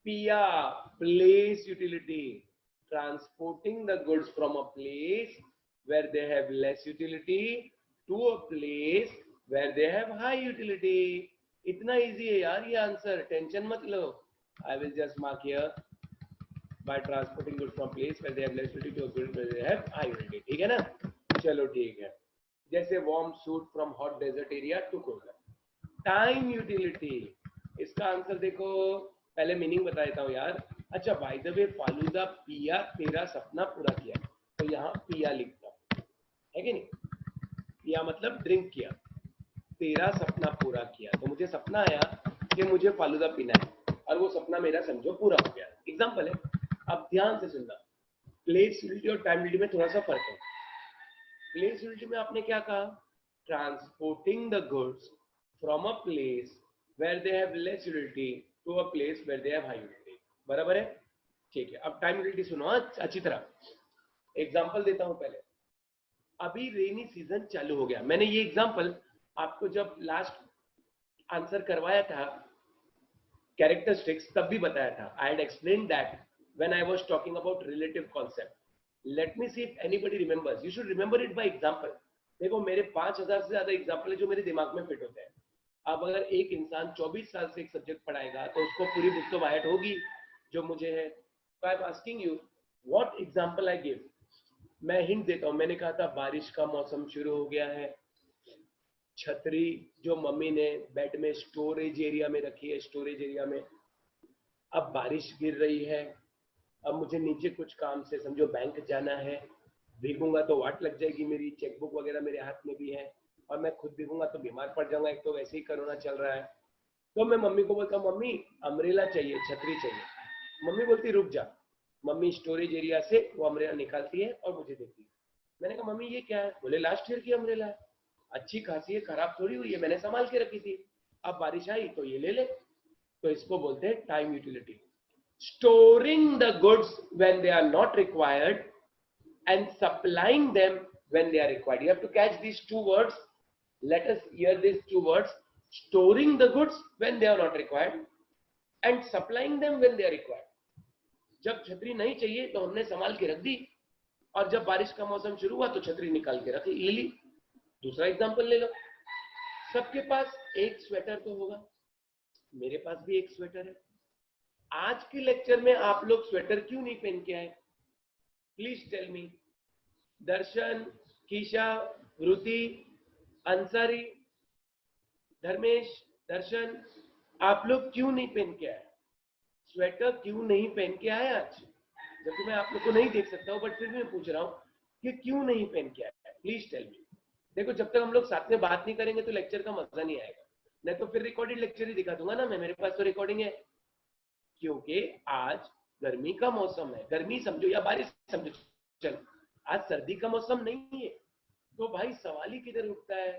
पिया, place utility, transporting the goods from a place where they have less utility to a place where they have high utility. इतना easy है यार ये answer, tension मत लो। I will just mark here by transporting goods from place where they have less utility to a place where they have high utility। ठीक है ना? चलो ठीक है। जैसे warm suit from hot desert area to cooler। Time utility, इसका answer देखो, पहले मीनिंग बता देता हूँ यार। अच्छा, बाय द वे, फालूदा पिया तेरा सपना पूरा किया, तो यहाँ पिया लिखता हूँ, है कि नहीं? पिया मतलब ड्रिंक किया, तेरा सपना पूरा किया। तो मुझे सपना आया कि मुझे फालूदा पीना है और वो सपना मेरा समझो पूरा हो गया। एग्जाम्पल है, अब ध्यान से सुनना। प्लेस यूनिटी और टाइम यूनिटी में थोड़ा सा फर्क है। प्लेस यूनिटी में आपने क्या कहा? Transporting the goods from a place where they have less utility to a place where they have high utility. बराबर है? ठीक है, अब टाइम यूटिलिटी सुनो अच्छी तरह। एग्जांपल देता हूं पहले। अभी रेनी सीजन चालू हो गया। मैंने ये एग्जांपल आपको जब लास्ट आंसर करवाया था कैरेक्टरिस्टिक्स तब भी बताया था। I had explain that when I was talking about relative concept. Let me see if anybody remembers. You should remember it by example. देखो मेरे 5000 से ज्यादा एग्जांपल है जो मेरे दिमाग में फिट होते हैं। अब अगर एक इंसान 24 साल से एक सब्जेक्ट पढ़ाएगा तो उसको पूरी बुक तो बायट होगी जो मुझे है। तो I am asking you what example I give. मैं हिंट देता हूं। मैंने कहा था बारिश का मौसम शुरू हो गया है, छतरी जो मम्मी ने बेड में स्टोरेज एरिया में रखी है, स्टोरेज एरिया में। अब बारिश गिर रही है, अब मुझे नीचे कुछ काम से समझो बैंक जाना है, भीगूंगा तो वाट लग जाएगी मेरी, चेकबुक वगैरह मेरे हाथ में भी है और मैं खुद भीगूंगा तो बीमार पड़ जाऊंगा, एक तो वैसे ही कोरोना चल रहा है। तो मैं मम्मी को बोलता हूँ मम्मी अम्ब्रेला चाहिए, छतरी चाहिए। मम्मी बोलती रुक जा। मम्मी स्टोरेज एरिया से वो अम्ब्रेला निकालती है और मुझे देती है। मैंने कहा मम्मी ये क्या है? बोले लास्ट ईयर की अम्ब्रेला है, अच्छी खासी है, खराब थोड़ी हुई है, मैंने संभाल के रखी थी, अब बारिश आई तो ये ले ले। तो इसको बोलते हैं time utility. Storing the goods when they are not required and supplying them when they are required. You have to catch these two words. Let us hear these two words. Storing the goods when they are not required and supplying them when they are required. जब छतरी नहीं चाहिए तो हमने संभाल के रख दी और जब बारिश का मौसम शुरू हुआ तो छतरी निकाल के रख ली। दूसरा एग्जांपल ले लो। सबके पास एक स्वेटर तो होगा, मेरे पास भी एक स्वेटर है। आज के लेक्चर में आप लोग स्वेटर क्यों नहीं पहन के आए? Please tell me. Darshan, Keesha, Ruti, Ansari, Dharmesh, Darshan, आप लोग क्यों नहीं पहन के आए? स्वेटर क्यों नहीं पहन के आए आज? जबकि मैं आप लोग को नहीं देख सकता हूं बट फिर भी मैं पूछ रहा हूं कि क्यों नहीं पहन के आए? Please tell me. देखो जब तक हम लोग साथ में बात नहीं करेंगे तो लेक्चर का मजा नहीं आएगा। नहीं तो फिर रिकॉर्डेड लेक्चर ही दिखा दूंगा ना मैं, मेरे पास तो रिकॉर्डिंग है। क्योंकि आज गर्मी का मौसम है, गर्मी समझो या बारिश समझो, चलो आज सर्दी का मौसम नहीं है, तो भाई सवाल ही किधर उठता है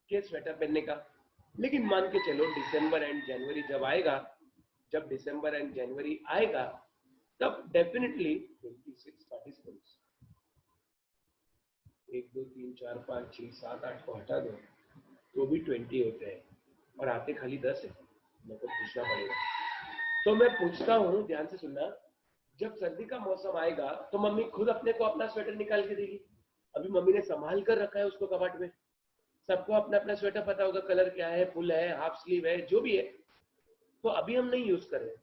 कि स्वेटर पहनने का। लेकिन मान के चलो दिसंबर एंड जनवरी जब आएगा, जब दिसंबर एंड जनवरी आएगा तब डेफिनेटली 26 पार्टिसिपेंट्स, 1 2 3 4 5 6 7 8 को हटा दो तो भी 20 होते हैं और आते खाली 10 है। मेरे को पूछना पड़ेगा। तो मैं पूछता हूँ, ध्यान से सुनना। जब सर्दी का मौसम आएगा तो मम्मी खुद अपने को अपना स्वेटर निकाल के देगी। अभी मम्मी ने संभाल कर रखा है उसको कबाट में। सबको अपना अपना स्वेटर पता होगा, कलर क्या है, फुल है, हाफ स्लीव है, जो भी है। तो अभी हम नहीं यूज कर रहे।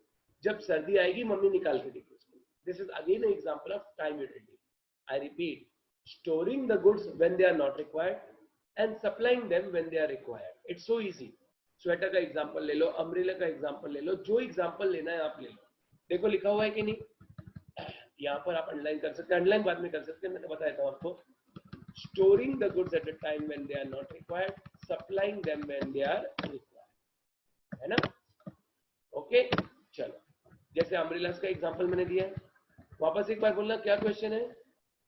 जब सर्दी आएगी मम्मी निकाल के देगी उसको। This is again an example of time utility. I repeat, storing the goods when they are not required and supplying them when they are required. It's so easy. Sweater का एग्जांपल ले लो, umbrella का example ले लो, जो example लेना है आप ले लो। देखो लिखा हुआ है कि नहीं? यहाँ पर आप अंडरलाइन कर सकते हैं, अंडरलाइन बाद में कर सकते हैं, मैं तो बता देता हूँ आपको। Storing the goods at a time when they are not required, supplying them when they are required, है ना? ओके चलो, जैसे अम्ब्रेलास का एग्जांपल मैंने दिया है, वापस एक बार बोलना क्या क्वेश्चन है?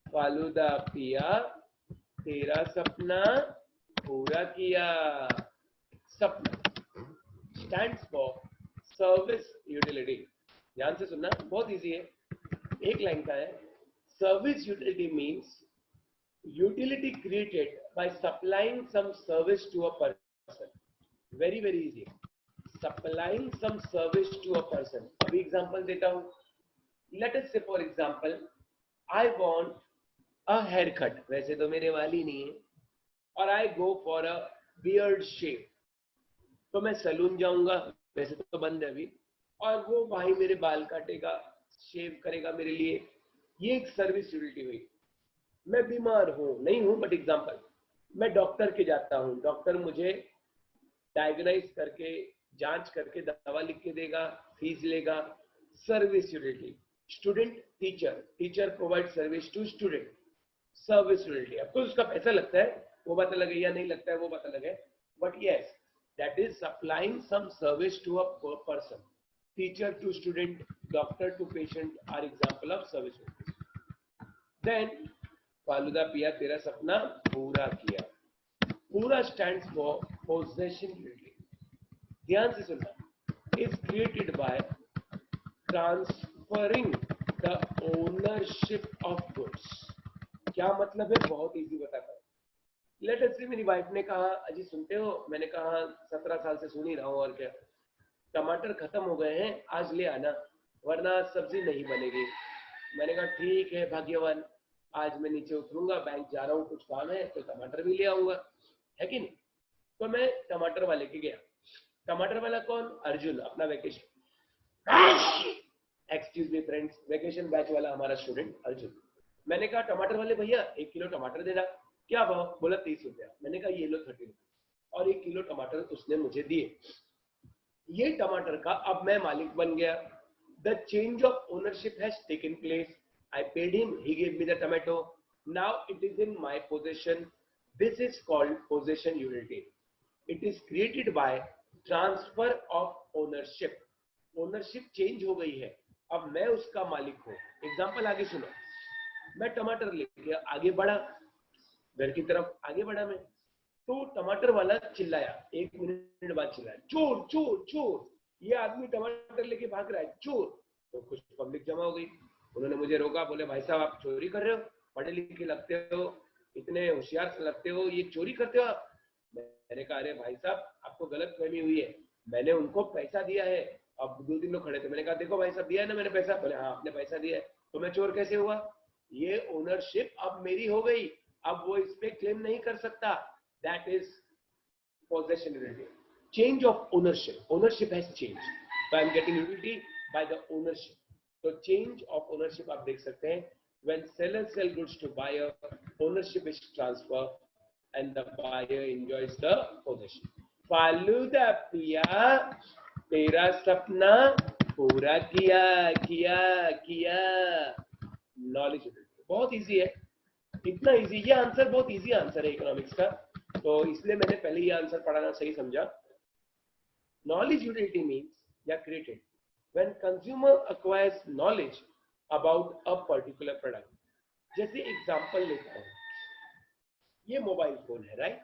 फालूदा पिया, तेरा सपना पूरा किया। सपना स्टैंड्स फॉर सर्विस यूटिलिटी। ध्यान से सुनना, बहुत इजी है, एक लाइन का है। Service utility means utility created by supplying some service to a person. Very very easy. Supplying some service to a person. अभी एग्जांपल देता हूँ। Let us say for example, I want a haircut. वैसे तो मेरे वाल ही नहीं है, और I go for a beard shave. तो मैं सैलून जाऊंगा, वैसे तो बंद है अभी, और वो भाई मेरे बाल काटेगा, शेव करेगा मेरे लिए। ये एक सर्विस यूटिलिटी हुई। मैं बीमार हूं, नहीं हूं बट एग्जांपल, मैं डॉक्टर के जाता हूं, डॉक्टर मुझे डायग्नाइज करके जांच करके दवा लिख के देगा, फीस लेगा। Service utility. Student teacher, teacher provide service to student. Service utility, अब तो उसका पैसा लगता है, वो बात अलग है, या नहीं लगता है वो बात अलग है, but yes that is supplying some service to a person. Teacher to student, doctor to patient are example of service utility. Then falooda पिया तेरा सपना पूरा किया. पूरा स्टैंड्स फॉर पोजेशन यूटिलिटी. ध्यान से सुनना. Is created by transferring the ownership of goods. क्या मतलब है, बहुत इजी बताता हूँ. लेट अस से मेरी वाइफ ने कहा अजी सुनते हो, मैंने कहा 17 साल से सुन ही रहा हूँ, और क्या, टमाटर खत्म हो गए हैं आज ले आना वरना सब्जी नहीं बनेगी. मैंने कहा ठीक है भाग्यवान, आज मैं नीचे उतरूंगा, बैंक जा रहा हूँ, कुछ काम है तो टमाटर भी ले आऊंगा, है कि नहीं. तो मैं टमाटर वाले के गया. टमाटर वाला कौन, अर्जुन, अपना vacation, excuse me friends, vacation batch वाला हमारा स्टूडेंट अर्जुन. मैंने कहा टमाटर वाले भैया 1 किलो टमाटर देना. क्या भाव, बोला 30 रुपया. मैंने कहा ये लो 30 रुपये, और 1 किलो टमाटर उसने मुझे दिए. ये टमाटर का अब मैं मालिक बन गया. The change of ownership has taken place. I paid him, he gave me the tomato. Now it is in my position. This is called position utility. It is created by transfer of ownership. Ownership change हो गई है, अब मैं उसका मालिक हूं. Example आगे सुनो. मैं टमाटर लेके आगे बढ़ा, घर की तरफ आगे बढ़ा मैं, तो टमाटर वाला चिल्लाया, 1 मिनट बाद चिल्लाया, चोर चोर चोर, ये आदमी टमाटर लेके भाग रहा है, चोर. तो कुछ पब्लिक जमा हो गई. उन्होंने मुझे रोका, बोले भाई साहब आप चोरी कर रहे हो, पढ़े लिखे लगते हो, इतने होशियार से लगते हो, ये चोरी करते हो आप. मैंने कहा अरे भाई साहब आपको गलत फहमी हुई है, मैंने उनको पैसा दिया है. अब 2 दिन लोग खड़े थे, मैंने कहा देखो भाई साहब दिया है ना मैंने पैसा. बोले हाँ आपने पैसा दिया है, तो मैं चोर कैसे हुआ. ये ओनरशिप अब मेरी हो गई, अब वो इस पे क्लेम नहीं कर सकता. That is possession utility. Change of ownership. Ownership has changed. So I am getting utility by the ownership. So change of ownership आप देख सकते हैं. When seller sell goods to buyer, ownership is transferred and the buyer enjoys the possession. Falooda पिया तेरा सपना पूरा किया किया किया. नॉलेज यूटिलिटी बहुत इजी है, इतना इजी. ये आंसर बहुत इजी आंसर है इकोनॉमिक्स का, तो इसलिए मैंने पहले ये आंसर पढ़ाना सही समझा. नॉलेज यूटिलिटी मीन्स या created when consumer acquires knowledge about a particular product. जैसे एग्जांपल लेता हूँ, ये मोबाइल फोन है राइट.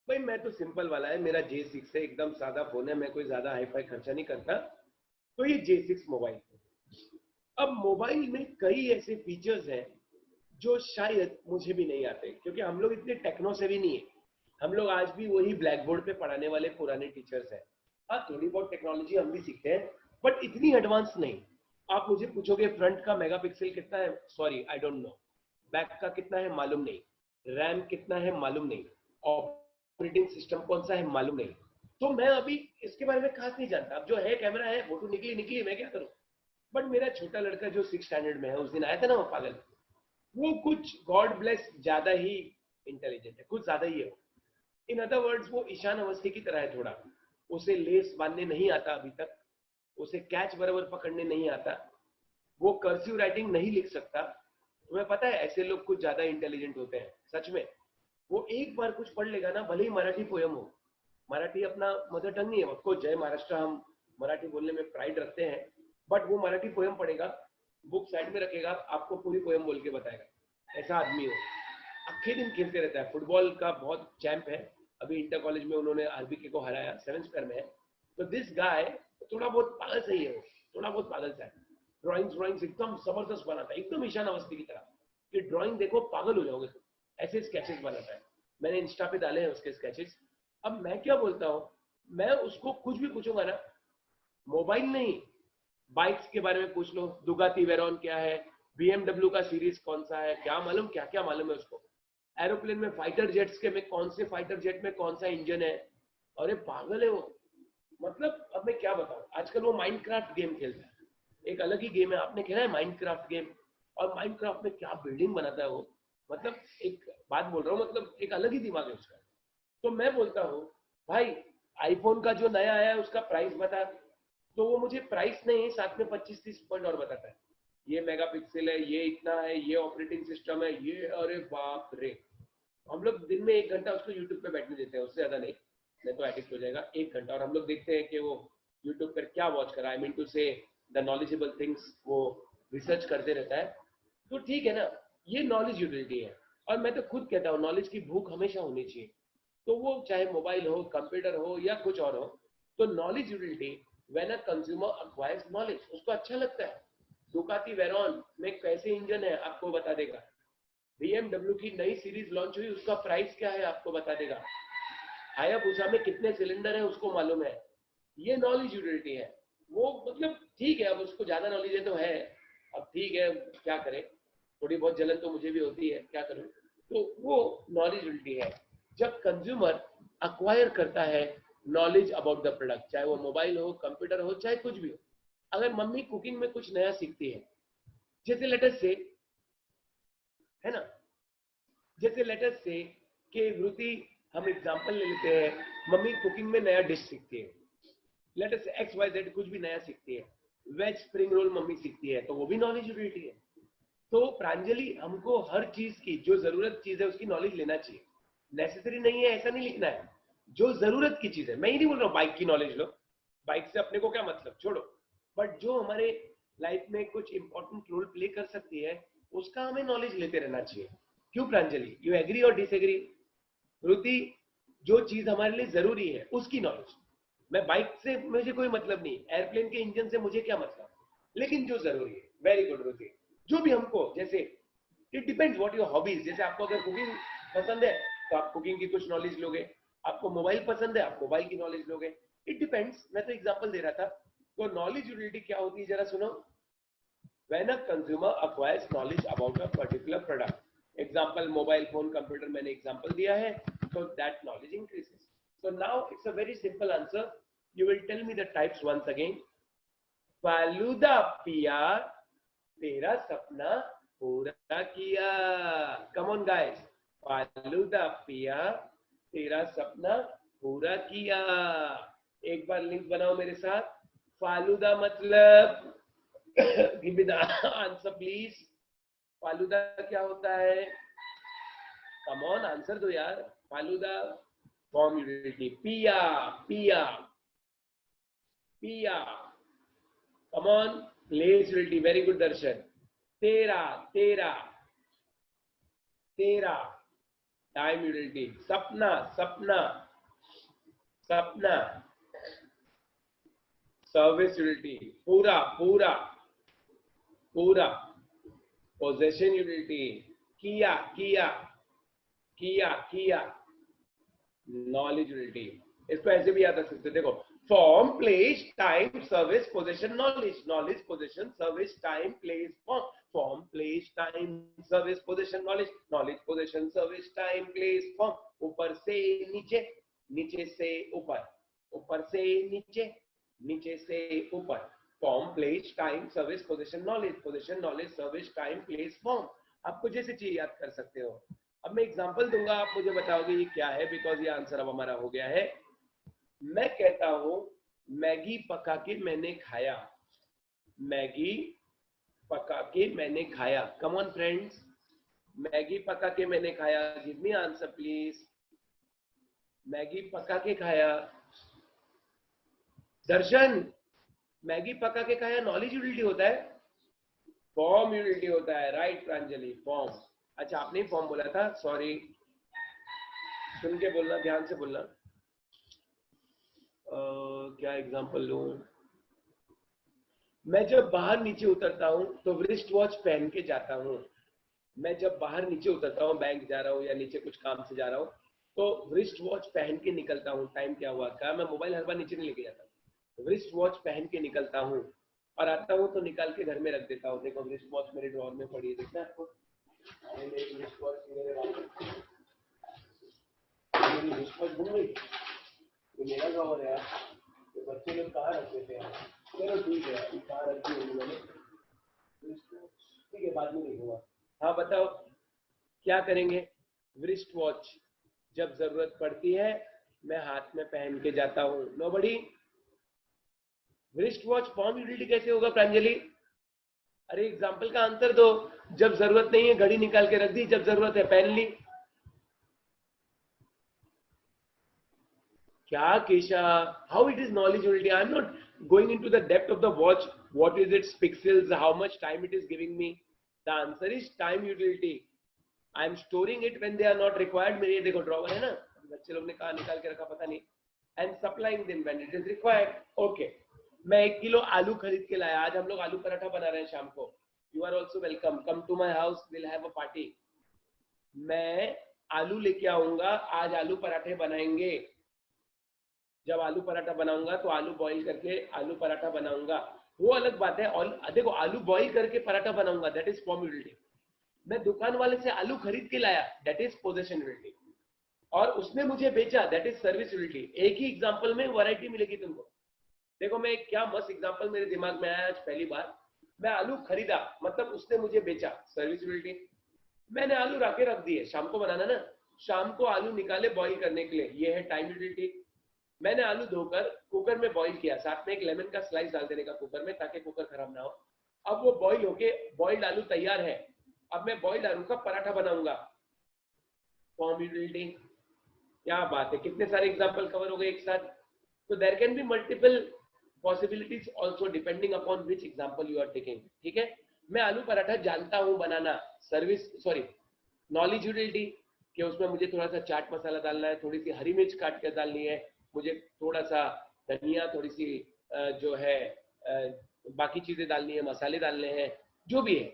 भाई मैं तो सिंपल वाला है, मेरा J6 है, एकदम सादा फोन है, मैं कोई ज्यादा हाई फाई खर्चा नहीं करता. तो ये J6 मोबाइल फोन. अब मोबाइल में कई ऐसे फीचर्स हैं जो शायद मुझे भी नहीं आते, क्योंकि हम लोग इतने टेक्नो सेवी नहीं है. हम लोग आज भी वही ब्लैक बोर्ड पे पढ़ाने वाले पुराने टीचर्स हैं. हाँ थोड़ी बहुत टेक्नोलॉजी हम भी सीखते हैं, बट इतनी एडवांस नहीं. आप मुझे पूछोगे फ्रंट का मेगापिक्सल कितना है, sorry I don't no. Back का कितना है मालूम नहीं. रैम कितना है मालूम नहीं. ऑपरेटिंग सिस्टम कौन सा है मालूम नहीं. तो मैं अभी इसके बारे में खास नहीं जानता. अब जो है कैमरा है, फोटो निकली निकली, मैं क्या करूं. बट मेरा छोटा लड़का जो 6 स्टैंडर्ड में है, उस दिन आया था ना वो पागल, वो कुछ गॉड ब्लेस ज्यादा ही इंटेलिजेंट है, कुछ ज्यादा ही है. इन अदर वर्ड्स वो ईशान अवस्थी की तरह है थोड़ा. उसे लेस बांधने नहीं आता अभी तक, उसे कैच बराबर पकड़ने नहीं आता, वो कर्सिव राइटिंग नहीं लिख सकता. तुम्हें पता है ऐसे लोग कुछ ज्यादा इंटेलिजेंट होते हैं सच में. वो एक बार कुछ पढ़ लेगा ना, भले ही मराठी पोयम हो, मराठी अपना मदर टंग नहीं है, उसको जय महाराष्ट्र हम मराठी बोलने में प्राइड रखते हैं, बट वो मराठी पोयम पढ़ेगा, बुक साइड में रखेगा, आपको पूरी पोयम बोल के बताएगा. ऐसा आदमी हो, आखे दिन खेलते रहता है. फुटबॉल का बहुत चैंप है, अभी इंटर कॉलेज में उन्होंने आरबीके को हराया, 7th स्क्वायर में है. तो दिस गाय थोड़ा बहुत पागल सही है, थोड़ा बहुत पागल सा है. ड्राइंग्स एकदम जबरदस्त बनाता है, एकदम ईशान अवस्थी की तरह. कि ड्राइंग देखो पागल हो जाओगे, ऐसे स्केचेस बनाता है. मैंने इंस्टा पे डाले हैं उसके स्केचेस. अब मैं क्या बोलता हूँ, मैं उसको कुछ भी पूछूंगा ना, मोबाइल नहीं, बाइक्स के बारे में पूछ लो, दुगाती वेरॉन क्या है, बीएमडब्ल्यू का सीरीज कौन सा है, क्या मालूम, क्या क्या मालूम है उसको. एरोप्लेन में फाइटर जेट्स के में कौन से फाइटर जेट में कौन सा इंजन है. अरे पागल है वो. मतलब अब मैं क्या बताऊं, आजकल वो माइनक्राफ्ट गेम खेलता है, एक अलग ही गेम है. आपने खेला है माइनक्राफ्ट गेम. और माइनक्राफ्ट में क्या बिल्डिंग बनाता है वो, मतलब एक बात बोल रहा हूँ, मतलब एक अलग ही दिमाग है उसका. तो मैं बोलता हूँ भाई आईफोन का जो नया आया है उसका प्राइस बता. तो वो मुझे प्राइस नहीं, साथ में 25-30 पॉइंट और बताता है. ये मेगापिक्सल है, ये इतना है, ये ऑपरेटिंग सिस्टम है, ये अरे बाप रे। हम लोग दिन में 1 घंटा उसको यूट्यूब पे बैठने देते हैं, उससे ज्यादा नहीं, नहीं तो एडिक्ट हो जाएगा। 1 घंटा, और हम लोग देखते हैं कि वो यूट्यूब पर क्या वॉच कर रहा है, आई मीन टू से द नॉलेजेबल थिंग्स वो रिसर्च करते रहता है। तो ठीक है ना, ये नॉलेज यूटिलिटी है। और मैं तो खुद कहता हूँ नॉलेज की भूख हमेशा होनी चाहिए, तो वो चाहे मोबाइल हो, कंप्यूटर हो या कुछ और हो। तो knowledge utility, when a consumer acquires knowledge, उसको अच्छा लगता है। डुकाती वेरॉन में कैसे इंजन है आपको बता देगा। BMW की नई सीरीज लॉन्च हुई, उसका प्राइस क्या है आपको बता देगा। हायाबुसा में कितने सिलेंडर है उसको मालूम है। ये नॉलेज यूटिलिटी है। वो मतलब ठीक है, अब उसको ज्यादा नॉलेज है तो है, अब ठीक है, क्या करें, थोड़ी बहुत जलन तो मुझे भी होती है, क्या करूं। तो वो नॉलेज यूटिलिटी है, जब कंज्यूमर अक्वायर करता है नॉलेज अबाउट द प्रोडक्ट, चाहे वो मोबाइल हो, कंप्यूटर हो, चाहे कुछ भी हो। अगर मम्मी कुकिंग में कुछ नया सीखती है, जैसे लेटर से, है ना, जैसे लेटर से कि वृत्ति, हम एग्जांपल ले लेते हैं, मम्मी कुकिंग में नया डिश सीखती है, लेटर से XYZ कुछ भी नया सीखती है, वेज स्प्रिंग रोल मम्मी सीखती है, तो वो भी नॉलेज यूटिलिटी है। तो प्रांजलि, हमको हर चीज की जो जरूरत चीज है उसकी नॉलेज लेना चाहिए। नेसेसरी नहीं है ऐसा नहीं लिखना है, जो जरूरत की चीज है। मैं ही नहीं बोल रहा हूँ बाइक की नॉलेज लो, बाइक से अपने को क्या मतलब, छोड़ो। बट जो हमारे लाइफ में कुछ इंपॉर्टेंट रोल प्ले कर सकती है, उसका हमें नॉलेज लेते रहना चाहिए। क्यों प्रांजलि, यू एग्री और डिसएग्री? रुति, जो चीज हमारे लिए जरूरी है उसकी नॉलेज। मैं बाइक से मुझे कोई मतलब नहीं, एयरप्लेन के इंजन से मुझे क्या मतलब, लेकिन जो जरूरी है। Very good Ruti. जो भी हमको, जैसे it depends what your hobbies. जैसे आपको अगर कुकिंग पसंद है तो आप कुकिंग की कुछ नॉलेज लोगे, आपको मोबाइल पसंद है आप मोबाइल की नॉलेज लोगे। इट डिपेंड्स, मैं तो एग्जांपल दे रहा था। तो नॉलेज यूटिलिटी क्या होती है जरा सुनो। When a consumer acquires knowledge about a particular product, example mobile phone, computer, मैंने example दिया है, so that knowledge increases. So now it's a very simple answer. You will tell me the types once again. Falooda पिया, तेरा सपना पूरा किया। Come on guys, falooda पिया, तेरा सपना पूरा किया। एक बार लिंक बनाओ मेरे साथ। फालूदा मतलब give me the answer please. Falooda क्या होता है? कम ऑन आंसर दो यार। फालूदा फॉर्म यूटिलिटी, पिया, पिया, पिया। Come on, place utility, very good Darshan. तेरा, तेरा, तेरा, टाइम यूटिलिटी। सपना, सपना, सपना, सर्विस यूटिलिटी। पूरा, पूरा, पूरा, पोजेशन यूटिलिटी। किया, किया, किया, किया, नॉलेज यूटिलिटी। इसको ऐसे भी याद रख सकते, देखो, form, place, time, service, position, knowledge. Knowledge, position, service, time, place, form. Form, place, time, service, position, knowledge. Knowledge, position, service, time, place, form. ऊपर से नीचे, नीचे से ऊपर, ऊपर से नीचे, नीचे से ऊपर। Form, place, time, service, position, knowledge. Position, knowledge, service, time, place, form. आपको जैसे चाहिए याद कर सकते हो। अब मैं एग्जांपल दूंगा, आप मुझे बताओगे ये क्या है, बिकॉज ये आंसर अब हमारा हो गया है। मैं कहता हूं मैगी पका के मैंने खाया, मैगी पका के मैंने खाया। कम ऑन फ्रेंड्स, मैगी पका के मैंने खाया, give me answer please. Maggi पका के खाया। दर्शन, मैगी पका के खाया नॉलेज यूटिलिटी होता है, फॉर्म यूटिलिटी होता है। Right Pranjali, form. अच्छा, आपने फॉर्म बोला था, सॉरी, सुन के बोलना, ध्यान से बोलना। क्या एग्जांपल लूं? मैं जब बाहर नीचे उतरता हूं तो रिस्ट वॉच पहन के जाता हूं। मैं जब बाहर नीचे उतरता हूं, बैंक जा रहा हूं या नीचे कुछ काम से जा रहा हूं, तो रिस्ट वॉच पहन के निकलता हूं। टाइम क्या हुआ का, मैं मोबाइल हर बार नीचे नहीं लेके जाता, रिस्ट वॉच पहन के निकलता हूं। और आता हूं तो निकाल के घर में रख देता हूं। देखो रिस्ट वॉच मेरे ड्रॉर में पड़ी है, देखना है आपको। मेरी रिस्ट वॉच घूम गई, तो मेरा ड्रॉर है यार, तो बच्चे लोग कहाँ रखते थे यार। चलो ठीक है, अभी कहाँ रखी होगी मैंने, ठीक है, बाद में देखूंगा। हाँ बताओ, क्या करेंगे? रिस्ट वॉच जब जरूरत पड़ती है मैं हाथ में पहन के जाता हूं। Nobody. Wrist watch form utility कैसे होगा प्रांजलि? अरे एग्जाम्पल का आंसर दो। जब जरूरत नहीं है घड़ी निकाल के रख दी, जब जरूरत है पहन ली। क्या Kesha? How it is knowledge unity? I am not going in to the depth of the watch, what is its pixels, how much time it is giving me. The answer is time utility. I am storing it when they are not required. मेरे ये देखो drawer है ना, बच्चे लोग ने कहाँ निकाल के रखा पता नहीं, and supplying them when it is required. Okay, मैं 1 किलो आलू खरीद के लाया, आज हम लोग आलू पराठा बना रहे हैं शाम को। You are also welcome, come to my house, we'll have a party. मैं आलू लेके आऊंगा, आज आलू पराठे बनाएंगे। जब आलू पराठा बनाऊंगा तो आलू बॉईल करके आलू पराठा बनाऊंगा, वो अलग बात है। और देखो आलू बॉईल करके पराठा बनाऊंगा, दैट इज फॉर्मेलिटी। मैं दुकान वाले से आलू खरीद के लाया, दैट इज पोजेशनलिटी। और उसने मुझे बेचा, दैट इज सर्विसबिलिटी। एक ही एग्जांपल में वैरायटी मिलेगी तुमको। देखो मैं क्या मस्त एग्जांपल मेरे दिमाग में आया आज पहली बार। मैं आलू खरीदा, मतलब उसने मुझे बेचा, सर्विसबिलिटी। मैंने आलू रखे रख दिए, शाम को बनाना ना, शाम को आलू निकाले बॉईल करने के लिए, ये है टाइम यूटिलिटी। मैंने आलू धोकर कुकर में बॉईल किया, साथ में एक लेमन का स्लाइस डाल देने का कुकर में, ताकि कुकर खराब ना हो। अब वो बॉईल होके बॉइल्ड आलू तैयार है। अब मैं बॉइल्ड आलू का पराठा बनाऊंगा, फॉर्म यूटिलिटी। क्या बात है, कितने सारे एग्जांपल कवर हो गए एक साथ। तो there can be multiple possibilities also depending upon which example you are taking. ठीक है, मैं आलू पराठा जानता हूं बनाना, नॉलेज यूटिलिटी, कि उसमें मुझे थोड़ा सा चाट मसाला डालना है, थोड़ी सी हरी मिर्च काट के डालनी है, मुझे थोड़ा सा धनिया, थोड़ी सी जो है बाकी चीजें डालनी है, मसाले डालने हैं, जो भी है।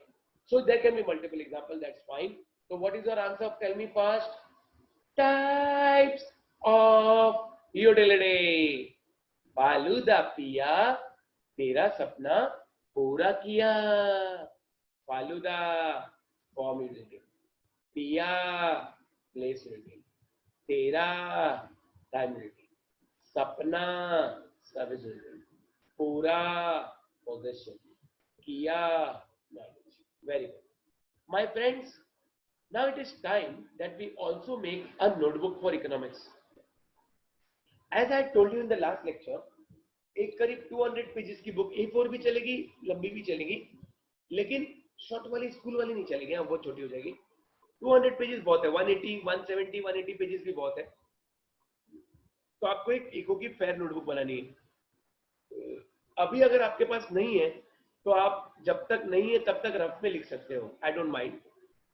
So there can be multiple example, that's fine. तो what is your answer? Tell me fast. Types of utility. Falooda पिया, तेरा सपना पूरा किया। फालूदा फॉर्म यूटिलिटी, पिया प्लेस यूटिलिटी, तेरा टाइम यूटिलिटी, सपना सर्विस यूटिलिटी, पूरा पोजेशन, किया knowledge. Very good my friends, now it is time that we also make a notebook for economics. As I told you in the last lecture, एक करीब 200 pages की book, A4 भी चलेगी, लंबी भी चलेगी, लेकिन शॉर्ट वाली स्कूल वाली नहीं चलेगी, हाँ बहुत छोटी हो जाएगी। 200 पेजेस बहुत है, 180, 170, 180 पेजेस भी बहुत है। तो आपको एक इको की फेयर नोटबुक बनानी है। अभी अगर आपके पास नहीं है तो आप जब तक नहीं है तब तक रफ में लिख सकते हो, आई डोंट माइंड।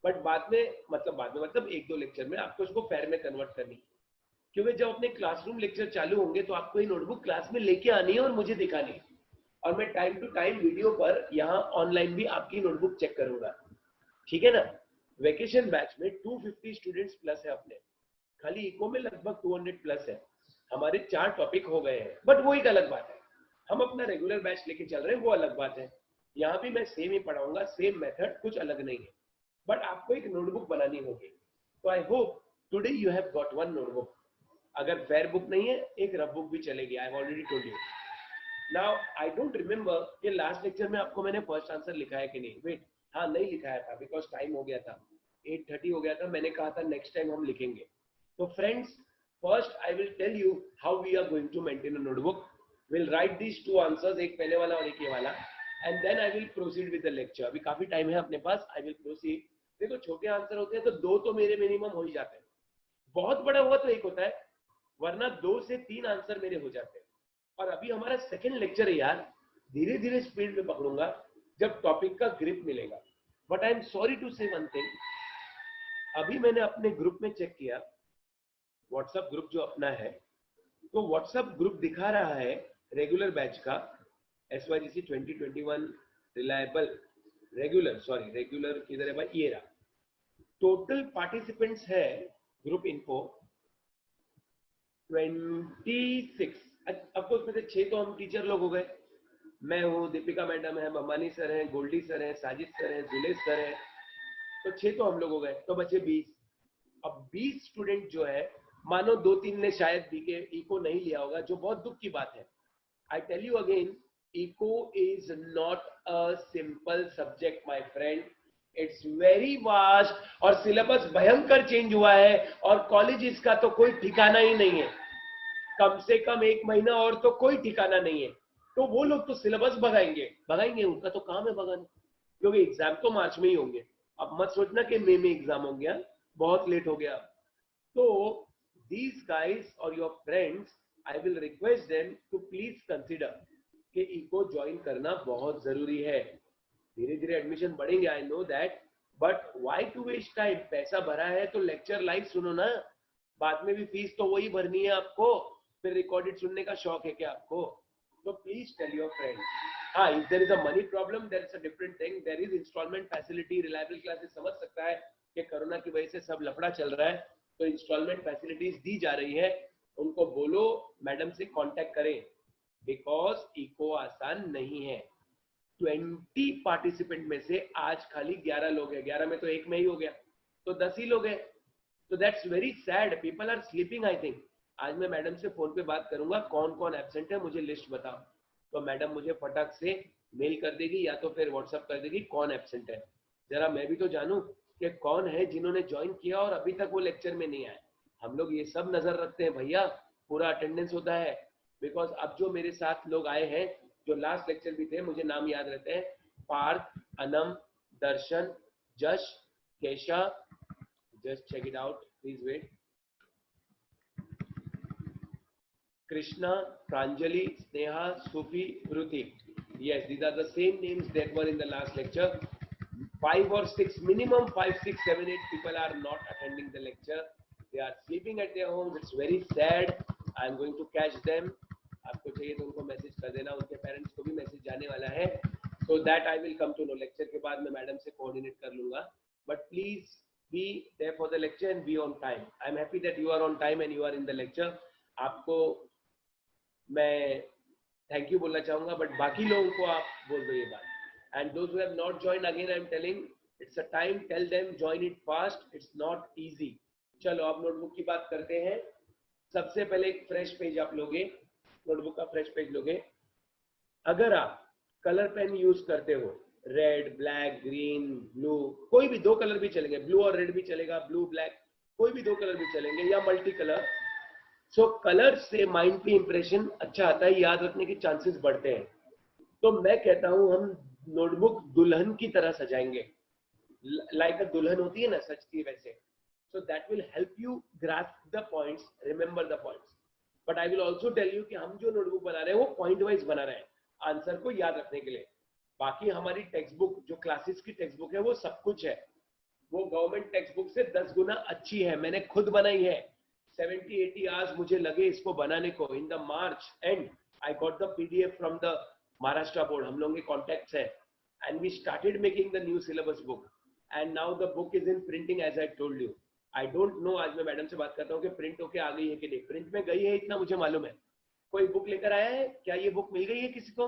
बट बाद में मतलब 1-2 लेक्चर में आपको इसको फेयर में कन्वर्ट करनी है, क्योंकि जब अपने क्लासरूम लेक्चर चालू होंगे तो आपको ये नोटबुक क्लास में लेके आनी है और मुझे दिखानी है। और मैं टाइम टू टाइम वीडियो पर यहाँ ऑनलाइन भी आपकी नोटबुक चेक करूंगा, ठीक है ना। वेकेशन बैच में 250 स्टूडेंट्स प्लस है अपने, खाली इको में लगभग 200 प्लस है। हमारे 4 टॉपिक हो गए हैं, बट वो एक अलग बात है। हम अपना रेगुलर बैच लेके चल रहे हैं, वो अलग बात है। यहाँ भी मैं सेम ही पढ़ाऊंगा, सेम मेथड, कुछ अलग नहीं है। बट आपको एक नोटबुक बनानी होगी। तो I hope today you have got one notebook. अगर फेयर बुक नहीं है, एक रफ बुक भी चलेगी, I have already told you. Now I don't remember कि लास्ट लेक्चर में आपको मैंने फर्स्ट आंसर लिखा है कि नहीं। वेट, हाँ नहीं लिखाया था, बिकॉज टाइम हो गया था, 8:30 हो गया था। मैंने कहा था नेक्स्ट टाइम हम लिखेंगे। तो friends, first I will tell you how we are going to maintain a notebook. Will write these 2 answers, एक पहले वाला और एक ये वाला, and then I will proceed with the lecture. अभी काफी टाइम है अपने पास, आई विल प्रोसीड। देखो छोटे आंसर होते हैं तो 2 तो मेरे मिनिमम हो ही जाते हैं, बहुत बड़ा हुआ तो 1 होता है, वरना 2 से 3 आंसर मेरे हो जाते हैं। और अभी हमारा सेकंड लेक्चर है यार, धीरे धीरे स्पीड में पकड़ूंगा जब टॉपिक का ग्रिप मिलेगा। But I am sorry to say one thing, अभी मैंने अपने ग्रुप में चेक किया, व्हाट्सएप ग्रुप जो अपना है, तो व्हाट्सएप ग्रुप दिखा रहा है रेगुलर बैच का, SYGC 2021 रिलायबल रेगुलर किधर है भाई, ये रहा। टोटल पार्टिसिपेंट्स है ग्रुप इन्फो 26। अब तो उसमें से 6 तो हम टीचर लोग हो गए, मैं हूँ, दीपिका मैडम है, ममानी सर हैं, गोल्डी सर हैं, साजिद सर हैं, जुलेश सर हैं, तो 6 तो हम लोग हो गए, तो बचे 20। अब 20 स्टूडेंट जो है, मानो 2-3 ने शायद बीके इको नहीं लिया होगा, जो बहुत दुख की बात है। I tell you again, eco is not a simple subject my friend, it's very vast, और सिलेबस भयंकर चेंज हुआ है, और कॉलेज का तो कोई ठिकाना ही नहीं है। कम से कम 1 महीना और तो कोई ठिकाना नहीं है। तो वो लोग तो सिलेबस भगाएंगे, उनका तो काम है भगाना। क्योंकि एग्जाम तो मार्च में ही होंगे। अब मत सोचना कि मई में एग्जाम हो गया, बहुत लेट हो गया। तो these guys or your friends, I will request them to please consider कि इको ज्वाइन करना बहुत जरूरी है। धीरे धीरे एडमिशन बढ़ेंगे, I know that, but why to waste time? पैसा भरा है तो लेक्चर लाइव सुनो ना, बाद में भी फीस तो वही भरनी है आपको, फिर रिकॉर्डेड सुनने का शौक है क्या आपको? तो प्लीज टेल योर फ्रेंड। हाँ, if there is a money problem there is a different thing, there is instalment facility. Reliable classes समझ सकता है कि कोरोना की वजह से सब लफड़ा चल रहा है, तो इंस्टॉलमेंट फैसिलिटीज दी जा रही है। उनको बोलो मैडम से कांटेक्ट करें, बिकॉज इको आसान नहीं है। 20 पार्टिसिपेंट में से आज खाली 11 लोग हैं, 11 में तो एक में ही हो गया, तो 10 ही लोग हैं। तो that's very sad, people are sleeping I think. आज मैं मैडम से फोन पे बात करूंगा, कौन कौन एब्सेंट है मुझे लिस्ट बताओ, तो मैडम मुझे फटाक से मेल कर देगी या तो फिर व्हाट्सअप कर देगी कौन एब्सेंट है। जरा मैं भी तो जानूं कि कौन है जिन्होंने ज्वाइन किया और अभी तक वो लेक्चर में नहीं आए। हम लोग ये सब नजर रखते हैं भैया, पूरा अटेंडेंस होता है। बिकॉज अब जो मेरे साथ लोग आए हैं जो लास्ट लेक्चर भी थे, मुझे नाम याद रहते हैं, Partha, Anam, Darshan, Jash, Kesha, just check it out, please wait, Krishna, Pranjali, Sneha, Sufi, Hrithik. Yes, these are the same names that were in the last lecture. 5 or 6, minimum 5, 6, 7, 8 people are not attending the lecture. They are sleeping at their homes. It's very sad. I am going to catch them. आपको चाहिए तो उनको message कर देना, उनके parents को भी message जाने वाला है, so that I will come to know. Lecture के बाद मैं मैडम से कोऑर्डिनेट कर लूंगा, but please be there for the lecture and be on time. I am happy that you are on time and you are in the lecture. आपको मैं thank you बोलना चाहूंगा, बट बाकी लोगों को आप बोल दो ये बात। And those who have not join, again I am telling, it's a time, tell them join it fast, it's not easy. चलो अब नोटबुक की बात करते हैं। सबसे पहले एक फ्रेश पेज आप लोगे, नोटबुक का फ्रेश पेज लोगे। अगर आप कलर पेन यूज करते हो, रेड, ब्लैक, ग्रीन, ब्लू, कोई भी 2 कलर भी चलेंगे, ब्लू और रेड भी चलेगा, ब्लू ब्लैक, कोई भी 2 कलर भी चलेंगे, या मल्टी कलर। सो कलर से माइंड पे इंप्रेशन अच्छा आता है, याद रखने के चांसेस बढ़ते हैं। तो मैं कहता हूं हम नोटबुक दुल्हन की तरह सजाएंगे, लाइक अ दुल्हन होती है ना सजती है वैसे। So that will help you grasp the points, remember the points. But I will also tell you कि हम जो नोटबुक बना रहे हैं वो पॉइंट वाइज बना रहे हैं, आंसर को याद रखने के लिए। बाकी हमारी टेक्स्ट बुक जो क्लासेस की टेक्स्ट बुक है वो सब कुछ है, वो गवर्नमेंट टेक्स्ट बुक से 10 गुना अच्छी है, मैंने खुद बनाई है। 70-80 आवर्स मुझे लगे इसको बनाने को। In the March end I got the PDF from the Maharashtra board, हम लोगों के कॉन्टेक्ट्स है, and we started making the new syllabus book, and now the book is in printing as I told you. I don't know, आज मैं madam से बात करता हूँ कि प्रिंट होके आ गई है कि नहीं। प्रिंट में गई है इतना मुझे मालूम है। कोई बुक लेकर आया है क्या? ये बुक मिल गई है किसी को?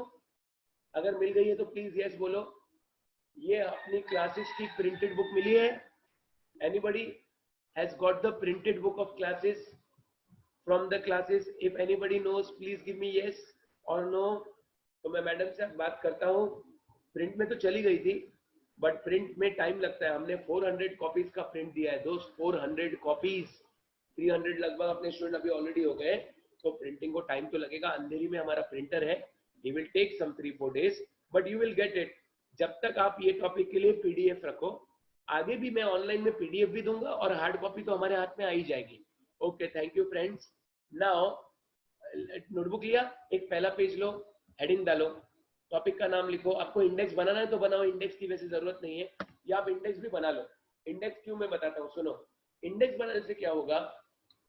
अगर मिल गई है तो प्लीज यस बोलो। ये अपनी क्लासेस की प्रिंटेड बुक मिली है? Anybody has got the printed book of classes from the classes? If anybody knows, please give me yes or no. तो मैं मैडम से बात करता हूँ। प्रिंट में तो चली गई थी, बट प्रिंट में टाइम लगता है। हमने 400 कॉपीज का प्रिंट दिया है, दोस्त, 400 कॉपीज, 300 लगभग अपने स्टूडेंट अभी ऑलरेडी हो गए, तो प्रिंटिंग को टाइम तो लगेगा। अंधेरी में हमारा प्रिंटर है, he will take some 3-4 days, but you will get it। जब तक आप ये टॉपिक के लिए पीडीएफ रखो, आगे भी मैं ऑनलाइन में पीडीएफ भी दूंगा और हार्ड कॉपी तो हमारे हाथ में आ ही जाएगी। Okay, thank you friends. Now notebook लिया, एक पहला पेज लो, हेडिंग डालो, टॉपिक का नाम लिखो। आपको इंडेक्स बनाना है तो बनाओ, इंडेक्स की वैसे जरूरत नहीं है, या आप इंडेक्स भी बना लो। इंडेक्स क्यों मैं बताता हूँ, सुनो। इंडेक्स बनाने से क्या होगा,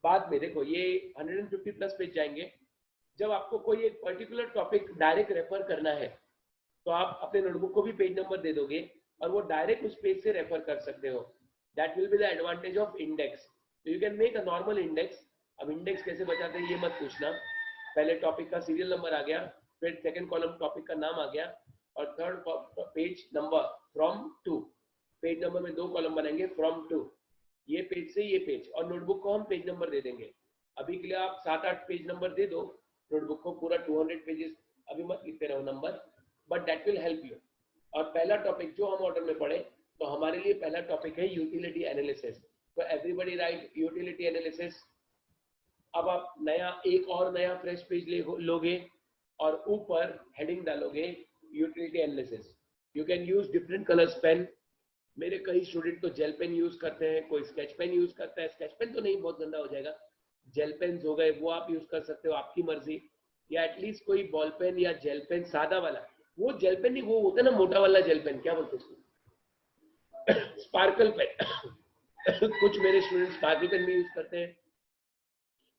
बाद में देखो ये 150 प्लस पेज जाएंगे। जब आपको कोई एक पर्टिकुलर टॉपिक डायरेक्ट रेफर करना है तो आप अपने नोटबुक को भी पेज नंबर दे दोगे और वो डायरेक्ट उस पेज से रेफर कर सकते हो। That will be the advantage of index. तो you can make a normal index. अब इंडेक्स कैसे बनाते हैं ये मत पूछना, पहले टॉपिक का सीरियल नंबर आ गया, फिर सेकंड कॉलम टॉपिक का नाम आ गया, और third page number from two. Page number में 2 कॉलम बनेंगे, फ्रॉम टू, ये पेज से ये पेज, और नोटबुक को हम पेज नंबर दे देंगे। अभी के लिए आप 7-8 पेज नंबर दे दो नोटबुक को, पूरा 200 पेजेस अभी मत लिखते रहो number, but that will help you. और पहला टॉपिक जो हम ऑर्डर में पढ़े, तो हमारे लिए पहला टॉपिक है यूटिलिटी एनालिसिस। तो एवरीबॉडी राइट यूटिलिटी एनालिसिस। अब आप नया एक और नया फ्रेश पेज लोगे और ऊपर हेडिंग डालोगे utility analysis. You can use different colours pen. मेरे कई स्टूडेंट तो जेल पेन यूज करते हैं, कोई स्केच पेन यूज करता है। स्केच पेन तो नहीं, बहुत गंदा हो जाएगा। जेल पेन हो गए, वो आप यूज कर सकते हो, आपकी मर्जी। या एटलीस्ट कोई बॉल पेन या जेल पेन सादा वाला, वो जेल पेन नहीं, वो होता है ना मोटा वाला जेल पेन, क्या बोलते हैं उसको, स्पार्कल पेन। कुछ मेरे स्टूडेंट स्पार्कल पेन भी यूज करते हैं।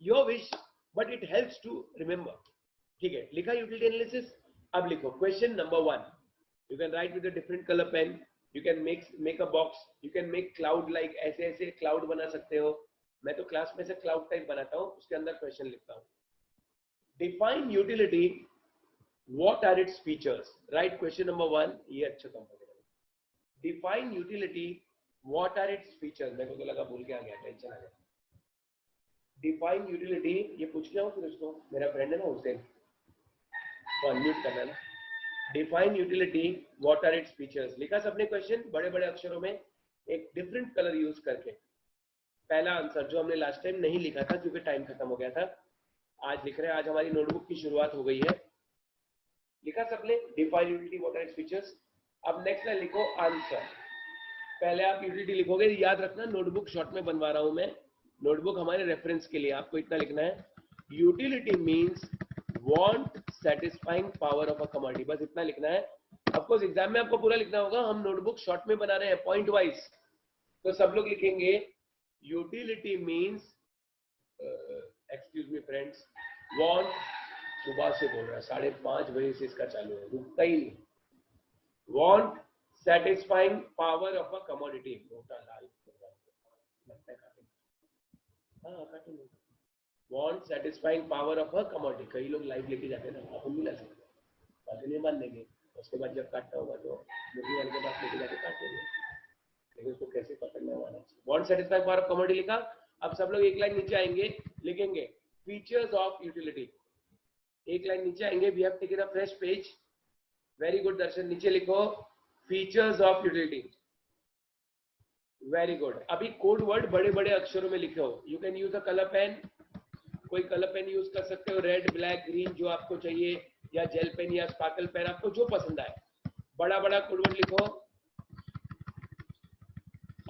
Your wish, but it helps to remember. ठीक है, लिखा यूटिलिटी एनालिसिस। अब लिखो question number 1। You can write with a different colour pen. You can make a box. You can make cloud, like ऐसे ऐसे क्लाउड बना सकते हो। मैं तो क्लास में से क्लाउड टाइप बनाता हूँ, उसके अंदर क्वेश्चन लिखता हूँ। Define utility, what are its features. Write question number 1, ये अच्छा comfortable. Define utility, what are its features. मेरे को तो लगा भूल के आ गया, टेंशन आ गया। डिफाइन यूटिलिटी, ये पूछ लिया हूँ फिर उसको, मेरा फ्रेंड है ना हुसैन, तो अनम्यूट करना ना। Define utility, what are its features. लिखा सबने क्वेश्चन बड़े बड़े अक्षरों में, एक डिफरेंट कलर यूज करके। पहला आंसर जो हमने लास्ट टाइम नहीं लिखा था क्योंकि टाइम खत्म हो गया था, आज लिख रहे हैं। आज हमारी नोटबुक की शुरुआत हो गई है। लिखा सबने define utility, what are its features. अब नेक्स्ट लाइन लिखो आंसर। पहले आप यूटिलिटी लिखोगे, याद रखना नोटबुक शॉर्ट में बनवा रहा हूं मैं, नोटबुक हमारे रेफरेंस के लिए। आपको इतना लिखना है, utility means want satisfying power of a commodity, बस इतना लिखना है। ऑफकोर्स एग्जाम में आपको पूरा लिखना होगा, हम नोटबुक शॉर्ट में बना रहे हैं पॉइंट वाइज। तो सब लोग लिखेंगे utility means, excuse me friends, want, सुबह से बोल रहा है, 5:30 बजे से इसका चालू है, रुकता ही नहीं। Want satisfying power of a commodity, मोटा लाल लगता है काफी। हाँ काफी। Want satisfying power of a commodity, कई लोग लाइव लेके जाते हैं ना, अपन भी ला सकते हैं, बाकी नहीं मान लेंगे। उसके बाद जब काटना होगा तो मुर्गी वाले के पास लेके जाके काट लेंगे, लेकिन उसको कैसे पकड़ना है आना चाहिए। Want satisfying power of commodity लिखा। अब सब लोग एक लाइन नीचे आएंगे, लिखेंगे फीचर्स ऑफ यूटिलिटी। एक लाइन नीचे आएंगे, we have taken a fresh page. Very good Darshan, नीचे लिखो features of utility. Very good. अभी कोड वर्ड बड़े बड़े अक्षरों में लिखे हो। You can use a colour pen, कोई कलर पेन यूज कर सकते हो, रेड ब्लैक ग्रीन जो आपको चाहिए, या जेल पेन या स्पार्कल पेन, आपको जो पसंद आए। बड़ा बड़ा कोड वर्ड लिखो।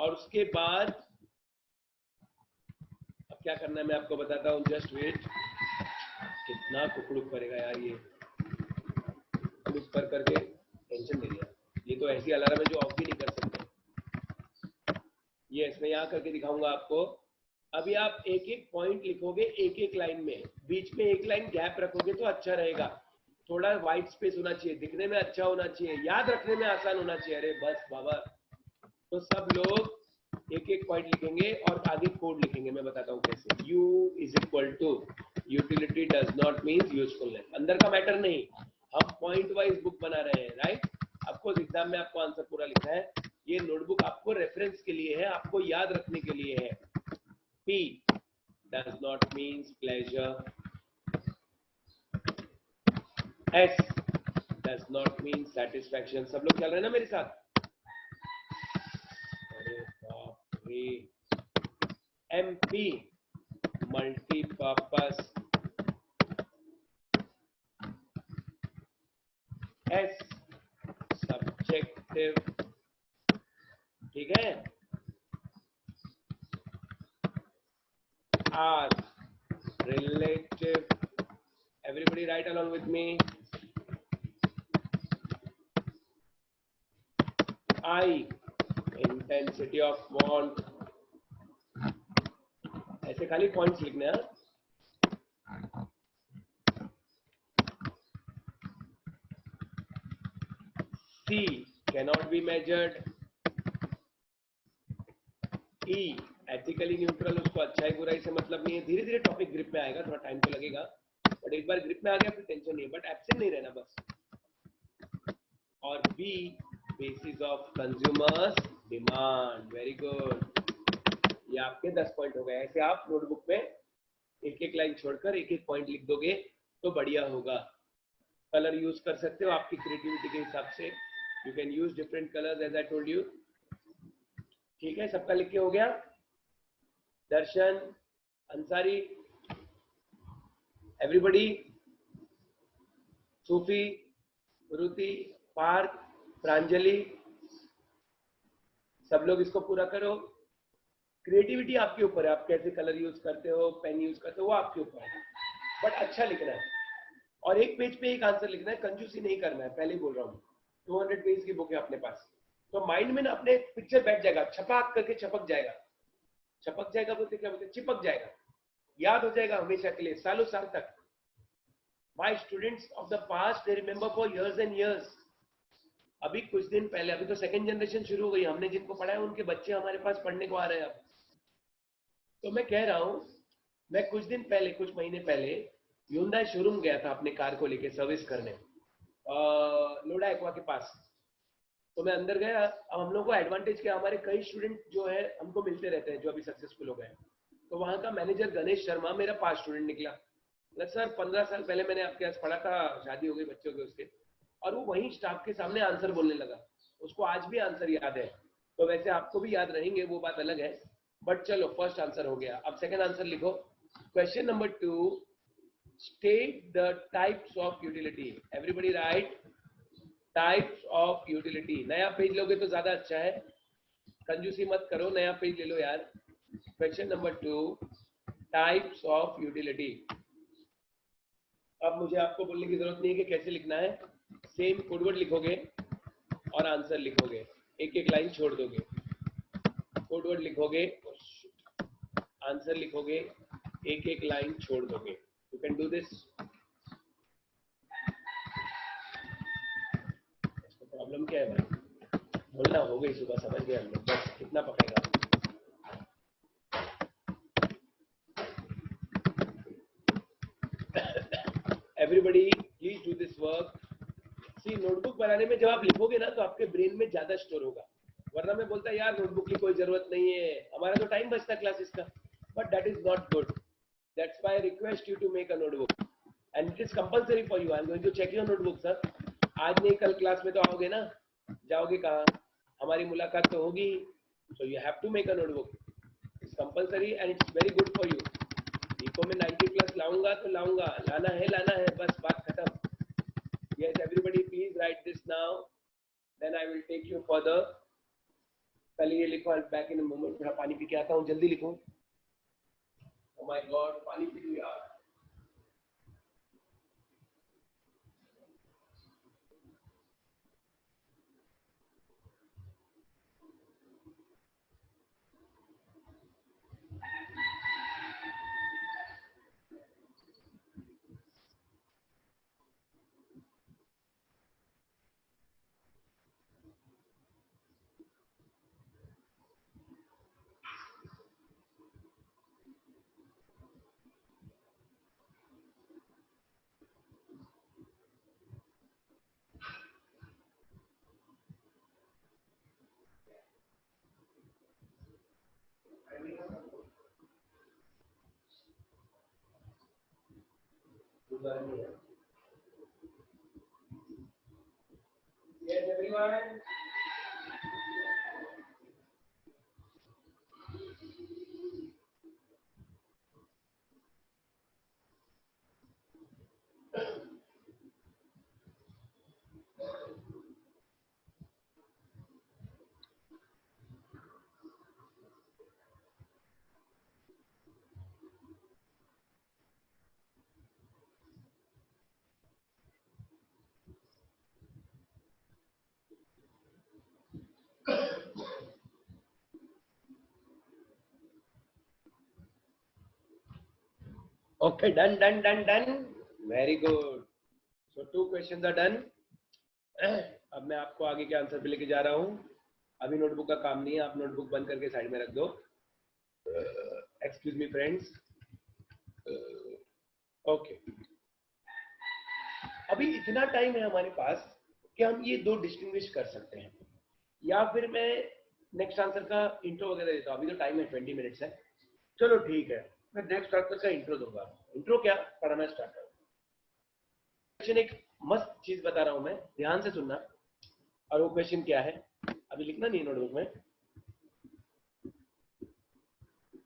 और उसके बाद अब क्या करना है मैं आपको बताता हूं, जस्ट वेट। कितना कुकड़ुक करेगा यार ये, कुकड़ुक कर करके टेंशन दे दिया। ये तो ऐसी अलार्म है जो ऑफ भी नहीं कर सकते। ये इसमें यहां करके दिखाऊंगा आपको। अभी आप एक एक पॉइंट लिखोगे एक एक लाइन में, बीच में एक लाइन गैप रखोगे तो अच्छा रहेगा। थोड़ा व्हाइट स्पेस होना चाहिए, दिखने में अच्छा होना चाहिए, याद रखने में आसान होना चाहिए। अरे बस बाबा, तो सब लोग एक एक पॉइंट लिखेंगे और आगे कोड लिखेंगे। मैं बताता हूँ कैसे। U is equal to utility does not mean usefulness, अंदर का मैटर नहीं, हम पॉइंट वाइज बुक बना रहे हैं, राइट। आपको एग्जाम में आपको आंसर पूरा लिखना है। ये नोटबुक आपको रेफरेंस के लिए है, आपको याद रखने के लिए है। P does not means pleasure. S does not mean satisfaction. सब लोग चल रहे हैं ना मेरे साथ? अरे बाप रे। MP multi-purpose. S subjective. ठीक है? R relative. Everybody write along with me. I intensity of want. ऐसे खाली पॉइंट्स लिखने हैं। C cannot be measured. E ethically neutral, उसको अच्छाई बुराई से मतलब नहीं है। धीरे धीरे टॉपिक ग्रिप में आएगा, थोड़ा टाइम तो लगेगा, बट एक बार ग्रिप में आ गया फिर टेंशन नहीं है, बट एब्सेंट नहीं रहना बस। और B basis of consumers demand. Very good, ये आपके 10 पॉइंट हो गए। ऐसे आप नोटबुक में एक एक लाइन छोड़कर एक एक पॉइंट लिख दोगे तो बढ़िया होगा। कलर यूज कर सकते हो आपकी क्रिएटिविटी के हिसाब से। You can use different colours as I told you. ठीक है, सबका लिख के हो गया? दर्शन, अंसारी, एवरीबडी, सूफी, रुति, पार्थ, प्रांजलि, सब लोग इसको पूरा करो। क्रिएटिविटी आपके ऊपर है, आप कैसे कलर यूज करते हो, पेन यूज करते हो, वो आपके ऊपर है, बट अच्छा लिखना है। और एक पेज पे एक आंसर लिखना है, कंजूसी नहीं करना है, पहले ही बोल रहा हूँ। 200 पेज की बुक है अपने पास, तो माइंड में ना अपने पिक्चर बैठ जाएगा, छपाक करके छपक जाएगा। छपक जाएगा बोलते क्या बोलते, चिपक जाएगा, याद हो जाएगा हमेशा के लिए, सालों साल तक। My students of the past they remember for years and years. अभी कुछ दिन पहले, अभी तो सेकंड जनरेशन शुरू हो गई, हमने जिनको पढ़ाया उनके बच्चे हमारे पास पढ़ने को आ रहे हैं अब। तो मैं कह रहा हूँ, मैं कुछ दिन पहले, कुछ महीने पहले Hyundai शोरूम गया था अपने कार को लेके सर्विस करने, लोडा एक्वा के पास। तो मैं अंदर गया। अब हम लोग को एडवांटेज क्या, हमारे कई स्टूडेंट जो है हमको मिलते रहते हैं जो अभी सक्सेसफुल हो गए। तो वहाँ का मैनेजर गणेश शर्मा मेरा पास स्टूडेंट निकला। मतलब सर 15 साल पहले मैंने आपके पास पढ़ा था, शादी हो गई बच्चों के उसके, और वो वहीं स्टाफ के सामने आंसर बोलने लगा। उसको आज भी आंसर याद है। तो वैसे आपको भी याद रहेंगे, वो बात अलग है, बट चलो फर्स्ट आंसर हो गया। अब सेकंड आंसर लिखो। Question number 2, state the types of utility. Everybody write types of utility. नया पेज लोगे तो ज्यादा अच्छा है, कंजूसी मत करो, नया पेज ले लो यार। Question number 2, types of utility. अब मुझे आपको बोलने की जरूरत नहीं है कि कैसे लिखना है, सेम कोडवर्ड लिखोगे और आंसर लिखोगे, एक एक लाइन छोड़ दोगे। कोडवर्ड लिखोगे, आंसर लिखोगे, एक एक लाइन छोड़ दोगे। You can do this. Problem क्या है भाई, बोलना हो गई सुबह, समझ गए हम लोग, बस कितना पकड़ेगा। Everybody please do this work. See, notebook बनाने में जब आप लिखोगे ना तो आपके ब्रेन में ज्यादा स्टोर होगा, वरना मैं बोलता यार नोटबुक की कोई जरूरत नहीं है, हमारा तो टाइम बचता क्लासेस का, but that is not good. That's why I request you to make a notebook and it is compulsory for you. I am going to check your notebook sir. आज नहीं कल क्लास में तो आओगे ना, जाओगे कहाँ, हमारी मुलाकात तो होगी। So you have to make a notebook, it's compulsory and it's very good for you. Eco में 90 प्लस लाऊंगा तो लाऊंगा, लाना है, बस बात खत्म। Yes, everybody please write this now, then I will take you further. पहले ये लिखो, I'll back in a moment, थोड़ा पानी पी के आता हूँ, जल्दी लिखो। Oh my God, पानी पी लो यार। Yes, everyone. Okay, done. Very good. So 2 questions are done. अब मैं आपको आगे के आंसर पे लेके जा रहा हूँ। अभी नोटबुक का काम नहीं है, आप नोटबुक बंद करके साइड में रख दो। Excuse me friends. ओके, अभी इतना टाइम है हमारे पास कि हम ये दो डिस्टिंग्विश कर सकते हैं, या फिर मैं नेक्स्ट आंसर का इंट्रो वगैरह देता हूँ। अभी तो टाइम है 20 मिनट्स है। चलो ठीक है, मैं नेक्स्ट आंसर का इंट्रो दूंगा। इंट्रो क्या, पढ़ाना स्टार्ट करो। क्वेश्चन एक मस्त चीज बता रहा हूं मैं, ध्यान से सुनना। और वो क्वेश्चन क्या है, अभी लिखना नहीं नोटबुक में।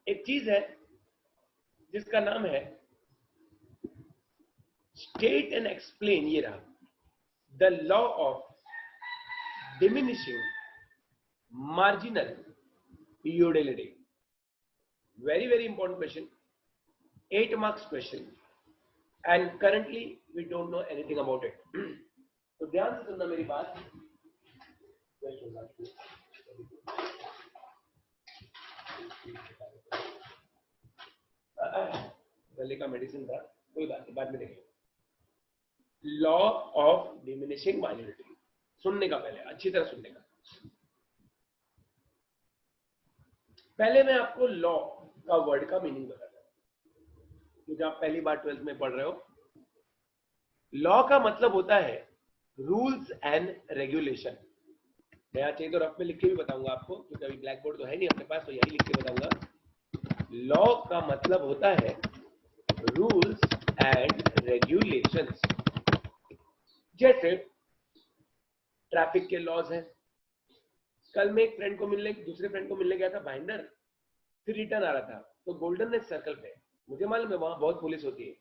एक चीज है जिसका नाम है स्टेट एंड एक्सप्लेन। ये रहा, the law of diminishing marginal utility. Very, very important question. 8 marks question. And currently we don't know anything about it. तो ध्यान से सुनना मेरी बात. गले का मेडिसिन था, कोई बात नहीं, बाद में देखेंगे. Law of diminishing marginality. सुनने का पहले अच्छी तरह सुनने का. पहले मैं आपको लॉ का वर्ड का मीनिंग बताता हूं, क्योंकि आप पहली बार 12th में पढ़ रहे हो. लॉ का मतलब होता है रूल्स एंड रेगुलेशन. मैं चाहिए तो रफ में लिख के भी बताऊंगा आपको, क्योंकि अभी ब्लैक बोर्ड तो है नहीं अपने पास, तो यही लिख के बताऊंगा. लॉ का मतलब होता है रूल्स एंड रेगुलेशंस. जैसे ट्रैफिक के लॉज हैं. कल मैं एक फ्रेंड को मिलने, दूसरे फ्रेंड को मिलने गया था भाईंदर, फिर रिटर्न आ रहा था, तो गोल्डन नेक सर्कल पे, मुझे मालूम है वहां बहुत पुलिस होती है,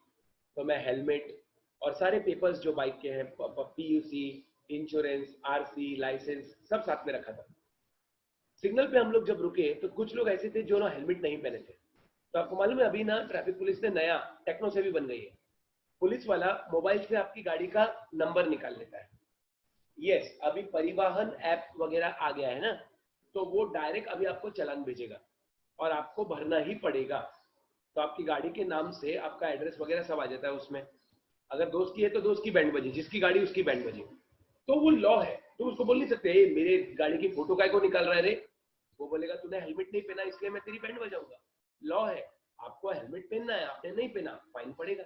तो मैं हेलमेट और सारे पेपर्स जो बाइक के हैं, पीयूसी, इंश्योरेंस, आरसी, लाइसेंस, सब साथ में रखा था. सिग्नल पे हम लोग जब रुके तो कुछ लोग ऐसे थे जो ना हेलमेट नहीं पहने थे. तो आपको मालूम है अभी ना ट्रैफिक पुलिस ने नया टेक्नो से भी बन गई है. पुलिस वाला मोबाइल से आपकी गाड़ी का नंबर निकाल लेता है. यस, अभी परिवहन ऐप वगैरह आ गया है ना, तो वो डायरेक्ट अभी आपको चालान भेजेगा और आपको भरना ही पड़ेगा. तो आपकी गाड़ी के नाम से आपका एड्रेस वगैरह सब आ जाता है उसमें. अगर दोस्त की है तो दोस्त की बैंड बजे, जिसकी गाड़ी उसकी बैंड बजे. तो वो लॉ है. तो उसको बोल नहीं सकते मेरे गाड़ी की फोटो काय को निकाल रहा है रे. वो बोलेगा तूने हेलमेट नहीं पहना इसलिए मैं तेरी बैंड बजाऊंगा. लॉ है, आपको हेलमेट पहनना है, आपने नहीं पहना फाइन पड़ेगा.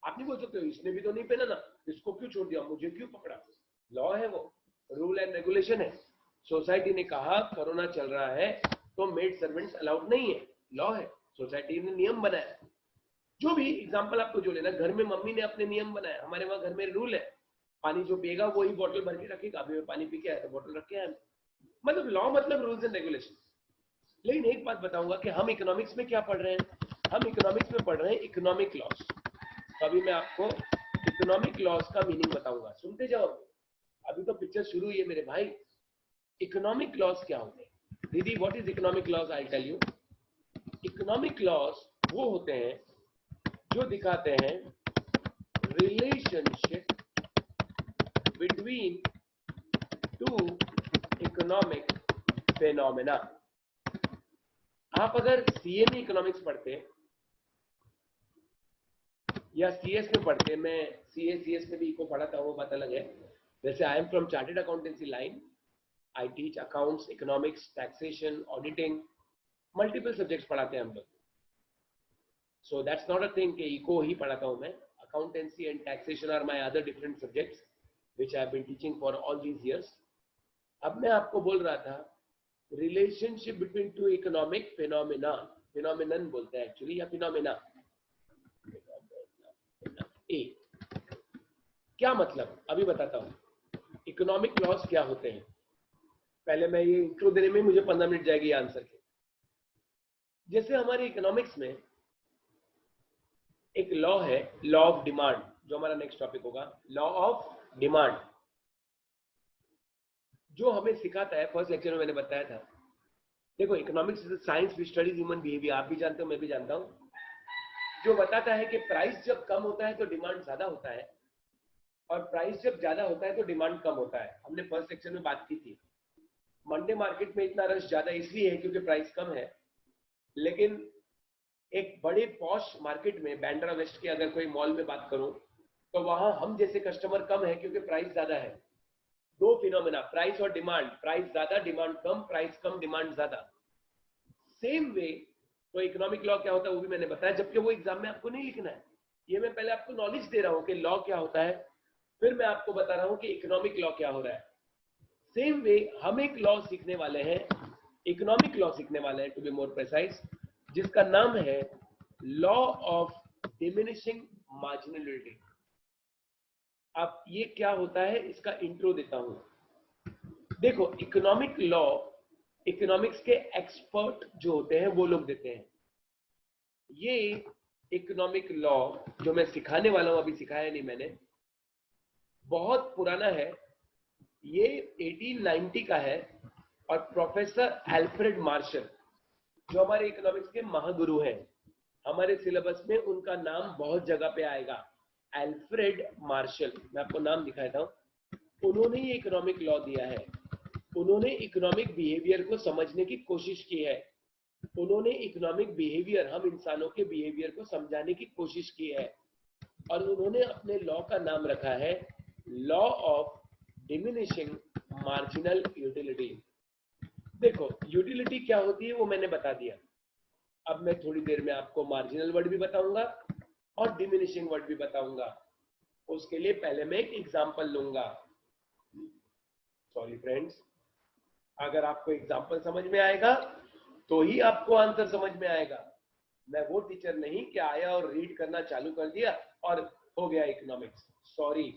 आप नहीं बोल सकते इसने भी तो नहीं पहना ना, इसको क्यों छोड़ दिया, मुझे क्यों पकड़ा. लॉ है वो, रूल एंड रेगुलेशन है. सोसाइटी ने कहा कोरोना चल रहा है तो मेड सर्वेंट्स अलाउड नहीं है. लॉ है, सोसाइटी ने नियम बनाया. जो भी एग्जांपल आपको जो लेना, घर में मम्मी ने अपने नियम बनाया, हमारे वहां घर में रूल है, पानी जो पिएगा वही बोतल भर के रखेगा. अभी मैं पानी पी के आया तो बोतल रख के आया. मतलब लॉ मतलब रूल्स एंड रेगुलेशन. लेकिन एक बात बताऊंगा कि हम इकोनॉमिक्स में क्या पढ़ रहे हैं. हम इकोनॉमिक्स में पढ़ रहे हैं इकोनॉमिक लॉस. तो अभी मैं आपको इकोनॉमिक लॉस का मीनिंग बताऊंगा, सुनते जाओ. अभी तो पिक्चर शुरू हुई है मेरे भाई. इकोनॉमिक लॉस क्या होते हैं? दीदी what is economic laws? I tell you. Economic laws वो होते हैं जो दिखाते हैं relationship between two economic phenomena. आप अगर सीए में इकोनॉमिक्स पढ़ते या सीएस में पढ़ते, मैं सीएस में भी इको पढ़ाता हूँ, वो बात अलग है. जैसे I am from chartered accountancy line. I teach accounts, economics, taxation, auditing, multiple subjects पढ़ाते हैं हम लोग. So that's not a thing कि इको ही पढ़ाता हूं मैं. Accountancy and taxation are my other different subjects which I have been teaching for all these years. अब मैं आपको बोल रहा था relationship between two economic phenomena. Phenomenon बोलते हैं एक्चुअली, या फिनोमेना. ए क्या मतलब अभी बताता हूं. इकोनॉमिक लॉस क्या होते हैं. पहले मैं ये इंट्रो देने में मुझे 15 मिनट जाएगी आंसर के. जैसे हमारे इकोनॉमिक्स में एक लॉ है, लॉ ऑफ डिमांड, जो हमारा नेक्स्ट टॉपिक होगा. लॉ ऑफ डिमांड जो हमें सिखाता है, फर्स्ट लेक्चर में मैंने बताया था. देखो economics is science which studies human behaviour. आप भी जानते हो, मैं भी जानता हूं. जो बताता है कि प्राइस जब कम होता है तो डिमांड ज्यादा होता है, और प्राइस जब ज्यादा होता है तो डिमांड कम होता है. हमने फर्स्ट लेक्चर में बात की थी. मंडे मार्केट में इतना रश ज्यादा इसलिए है क्योंकि प्राइस कम है. लेकिन एक बड़े पॉश मार्केट में, बैंड्रा वेस्ट के अगर कोई मॉल में बात करूं, तो वहां हम जैसे कस्टमर कम है क्योंकि प्राइस ज्यादा है. दो फिनोमेना, प्राइस और डिमांड. प्राइस ज्यादा, डिमांड कम. प्राइस कम, डिमांड ज्यादा. सेम वे तो इकोनॉमिक लॉ क्या होता है वो भी मैंने बताया, जबकि वो एग्जाम में आपको नहीं लिखना है. ये मैं पहले आपको नॉलेज दे रहा हूं कि लॉ क्या होता है, फिर मैं आपको बता रहा हूं कि इकोनॉमिक लॉ क्या हो रहा है. सेम वे हम एक लॉ सीखने वाले हैं, इकोनॉमिक लॉ सीखने वाले हैं टू बी मोर प्रिसाइज, जिसका नाम है लॉ ऑफ डिमिनिशिंग मार्जिनलिटी. अब ये क्या होता है इसका इंट्रो देता हूं. देखो इकोनॉमिक लॉ, इकोनॉमिक्स के एक्सपर्ट जो होते हैं वो लोग देते हैं. ये इकोनॉमिक लॉ जो मैं सिखाने वाला हूं, अभी सिखाया नहीं मैंने, बहुत पुराना है. ये 1890 का है और प्रोफेसर एल्फ्रेड मार्शल जो हमारे इकोनॉमिक्स के महागुरु हैं, हमारे सिलेबस में उनका नाम बहुत जगह पे आएगा। एल्फ्रेड मार्शल, मैं आपको नाम दिखाता हूं। उन्होंने ये इकोनॉमिक लॉ दिया है। उन्होंने इकोनॉमिक बिहेवियर को समझने की कोशिश की है। उन्होंने इकोनॉमिक बिहेवियर, हम इंसानों के बिहेवियर को समझाने की कोशिश की है और उन्होंने अपने लॉ का नाम रखा है law of diminishing marginal utility. देखो यूटिलिटी क्या होती है वो मैंने बता दिया। अब मैं थोड़ी देर में आपको मार्जिनल वर्ड भी बताऊंगा और डिमिनिशिंग वर्ड भी बताऊंगा। उसके लिए पहले मैं एक एग्जांपल लूंगा। सॉरी फ्रेंड्स, अगर आपको एग्जांपल समझ में आएगा तो ही आपको आंसर समझ में आएगा। मैं वो टीचर नहीं कि आया और रीड करना चालू कर दिया और हो गया इकोनॉमिक्स। सॉरी,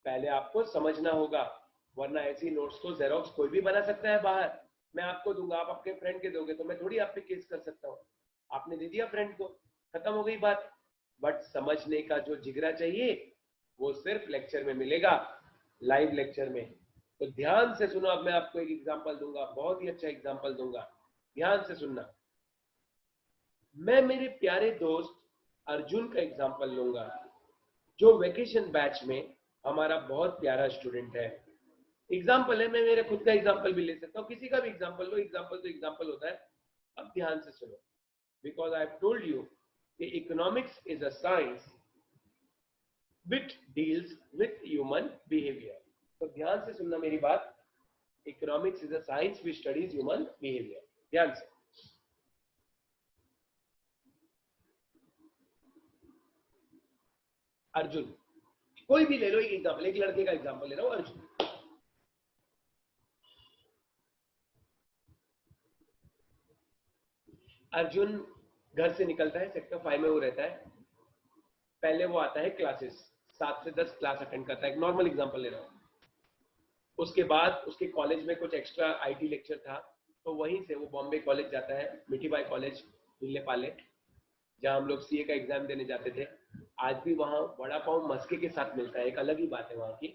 पहले आपको समझना होगा, वरना ऐसी नोट्स तो जेरोक्स कोई भी बना सकता है बाहर। मैं आपको दूंगा, आप अपने फ्रेंड के दोगे तो मैं थोड़ी आप पे केस कर सकता हूँ। आपने दे दिया फ्रेंड को, खत्म हो गई बात। बट समझने का जो जिगरा चाहिए वो सिर्फ लेक्चर में मिलेगा, लाइव लेक्चर में। तो ध्यान से सुनो, अब मैं आपको एक एग्जांपल दूंगा, बहुत ही अच्छा एग्जांपल दूंगा, ध्यान से सुनना। मैं मेरे प्यारे दोस्त अर्जुन का एग्जांपल लूंगा, जो वेकेशन बैच में हमारा बहुत प्यारा स्टूडेंट है। एग्जाम्पल है, मैं मेरे खुद का एग्जाम्पल भी ले सकता हूँ, किसी का भी एग्जाम्पल लो, एग्जाम्पल तो एग्जाम्पल होता है। अब ध्यान से सुनो, because I have told you कि economics is a science which deals with human behaviour. तो ध्यान से सुनना मेरी बात, economics is a science which studies human behaviour. ध्यान से। अर्जुन, कोई भी ले लो एक एग्जाम्पल, एक लड़के का एग्जाम्पल ले रहा हूं, अर्जुन। अर्जुन घर से निकलता है, सेक्टर 5 में वो रहता है। पहले वो आता है क्लासेस, 7 से 10 क्लास अटेंड करता है, एक नॉर्मल एग्जांपल ले रहा हूँ। उसके बाद उसके कॉलेज में कुछ एक्स्ट्रा आईटी लेक्चर था, तो वहीं से वो बॉम्बे कॉलेज जाता है, मिठीबाई कॉलेज दिल्ली पाले, जहाँ हम लोग सीए का एग्जाम देने जाते थे। आज भी वहाँ वड़ा पाव मस्के के साथ मिलता है, एक अलग ही बात है वहाँ की।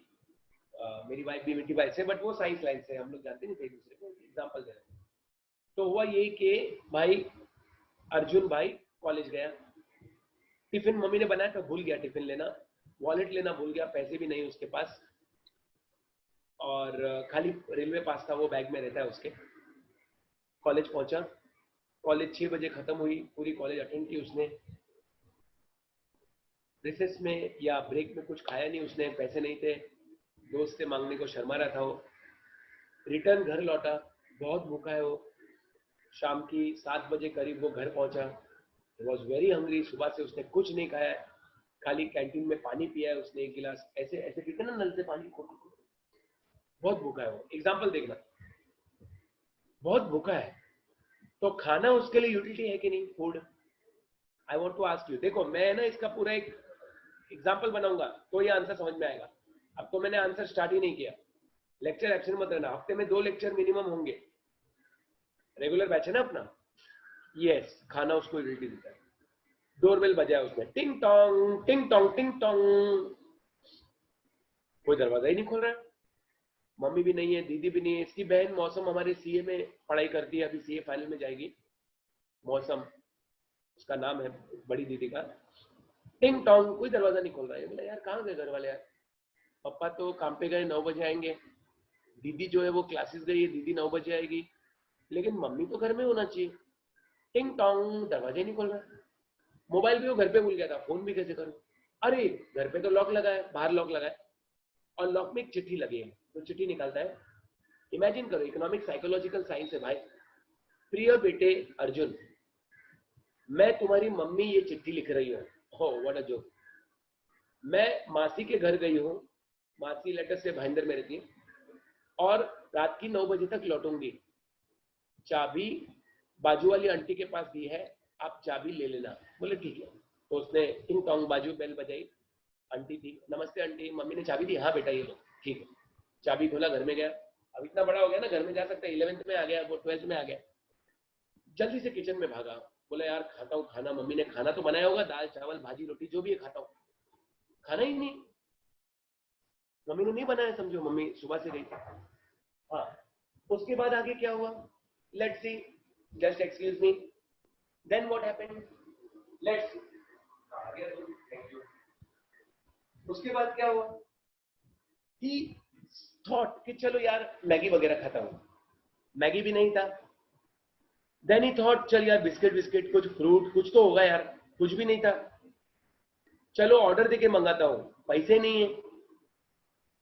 मेरी वाइफ भी मिठीबाई से, बट वो साइंस लाइन से, हम लोग जानते नहीं थे एक दूसरे को, एग्जाम्पल दे रहे थे। तो हुआ यही कि भाई अर्जुन भाई कॉलेज गया, टिफिन मम्मी ने बनाया तो भूल गया टिफिन लेना, वॉलेट लेना भूल गया, पैसे भी नहीं उसके पास, और खाली रेलवे पास था वो बैग में रहता है उसके। कॉलेज पहुंचा, कॉलेज 6 बजे खत्म हुई, पूरी कॉलेज अटेंड की उसने। रिसेस में या ब्रेक में कुछ खाया नहीं उसने, पैसे नहीं थे, दोस्त से मांगने को शर्मा रहा था वो। रिटर्न घर लौटा, बहुत भूखा है वो। शाम की 7 बजे करीब वो घर पहुंचा, वॉज वेरी हंग्री। सुबह से उसने कुछ नहीं खाया, खाली कैंटीन में पानी पिया है उसने, एक गिलास, ऐसे ऐसे पीते ना नल से पानी को। बहुत भूखा है वो, एग्जाम्पल देखना, बहुत भूखा है। तो खाना उसके लिए यूटिलिटी है कि नहीं, food. I want to ask you, देखो मैं ना इसका पूरा एक एग्जाम्पल बनाऊंगा तो ये आंसर समझ में आएगा। अब तो मैंने आंसर स्टार्ट ही नहीं किया। लेक्चर एब्सेंट मत रहना, हफ्ते में 2 लेक्चर मिनिमम होंगे, रेगुलर बैच है ना अपना। यस, खाना उसको यूटिलिटी देता है। डोरबेल बजाया उसने, टिंग टोंग टिंग टोंग टिंग टोंग, कोई दरवाजा ही नहीं खोल रहा है। मम्मी भी नहीं है, दीदी भी नहीं है, इसकी बहन मौसम हमारे सीए में पढ़ाई करती है, अभी सीए फाइनल में जाएगी। मौसम उसका नाम है, बड़ी दीदी का। टिंग टोंग, कोई दरवाजा नहीं खोल रहा है। बोला यार कहाँ गए घर वाले यार, पापा तो काम पे गए, 9 बजे आएंगे। दीदी जो है वो क्लासेस गई है, दीदी 9 बजे आएगी, लेकिन मम्मी तो घर में होना चाहिए। टिंग टोंग, दरवाजा नहीं खोल रहा। मोबाइल भी वो घर पे भूल गया था, फोन भी कैसे करूं। अरे घर पे तो लॉक लगा है, बाहर लॉक लगा है, और लॉक में एक चिट्ठी लगी है, तो चिट्ठी निकालता है। इमेजिन करो, इकोनॉमिक साइकोलॉजिकल साइंस है भाई। प्रिय बेटे अर्जुन, मैं तुम्हारी मम्मी ये चिट्ठी लिख रही हूँ। हो व्हाट अ जोक। मैं मासी के घर गई हूँ, मासी लेटर से भाईंदर में रहती है, और रात की 9 बजे तक लौटूंगी। चाबी बाजू वाली आंटी के पास दी है, आप चाबी ले लेना। बोले ठीक है। तो उसने टिंग टोंग बाजू बेल बजाई, आंटी थी, नमस्ते आंटी, मम्मी ने चाबी दी, हाँ बेटा ये लो, ठीक है। चाबी खोला, घर में गया। अब इतना बड़ा हो गया ना, घर में जा सकता है, 11th में आ गया, वो 12th में आ गया। जल्दी से किचन में भागा, बोला यार खाता हूँ खाना, मम्मी ने खाना तो बनाया होगा, दाल चावल भाजी रोटी जो भी है खाता हूँ, खाना ही नहीं। मम्मी ने नहीं बनाया, समझो मम्मी सुबह से गई। हाँ, उसके बाद आगे क्या हुआ, let's see, just excuse me, then what happened, let's, thank you. उसके बाद क्या हुआ, ही थॉट कि चलो यार मैगी वगैरह खाता हूं, मैगी भी नहीं था। देन ही थॉट चल यार बिस्किट बिस्किट कुछ फ्रूट कुछ तो होगा यार, कुछ भी नहीं था। चलो ऑर्डर देके मंगाता हूं, पैसे नहीं है।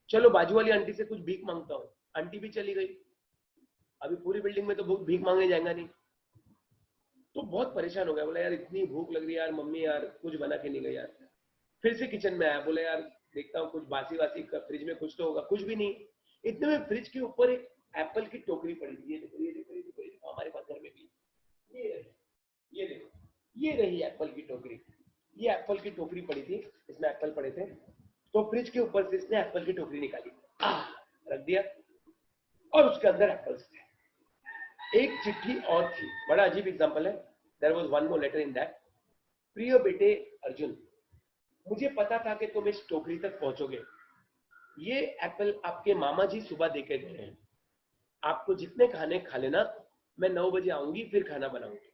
चलो बाजू वाली आंटी से कुछ भीख मांगता हूं, आंटी भी चली गई। अभी पूरी बिल्डिंग में तो भीख मांगने जाएगा नहीं। तो बहुत परेशान हो गया, बोला यार इतनी भूख लग रही है यार, मम्मी यार कुछ बना के नहीं गई यार। फिर से किचन में आया, बोले यार देखता हूँ कुछ बासी वासी फ्रिज में कुछ तो होगा, कुछ भी नहीं। इतने में फ्रिज के ऊपर एक एप्पल की टोकरी पड़ी थी, ये देखो ये देखो ये देखो ये देखो, हमारे पास घर में भी ये रही, ये देखो, ये रही एप्पल की टोकरी। ये एप्पल की टोकरी पड़ी थी, इसमें एप्पल पड़े थे। तो फ्रिज के ऊपर से इसने एप्पल की टोकरी निकाली, रख दिया, और उसके अंदर एप्पल्स थे। एक चिट्ठी और थी, बड़ा अजीब एग्जांपल है। There was one more letter in that, प्रिय बेटे अर्जुन, मुझे पता था कि तुम इस टोकरी तक पहुंचोगे। ये एप्पल आपके मामा जी सुबह देके गए हैं, आपको जितने खाने खा लेना, मैं 9 बजे आऊंगी फिर खाना बनाऊंगी।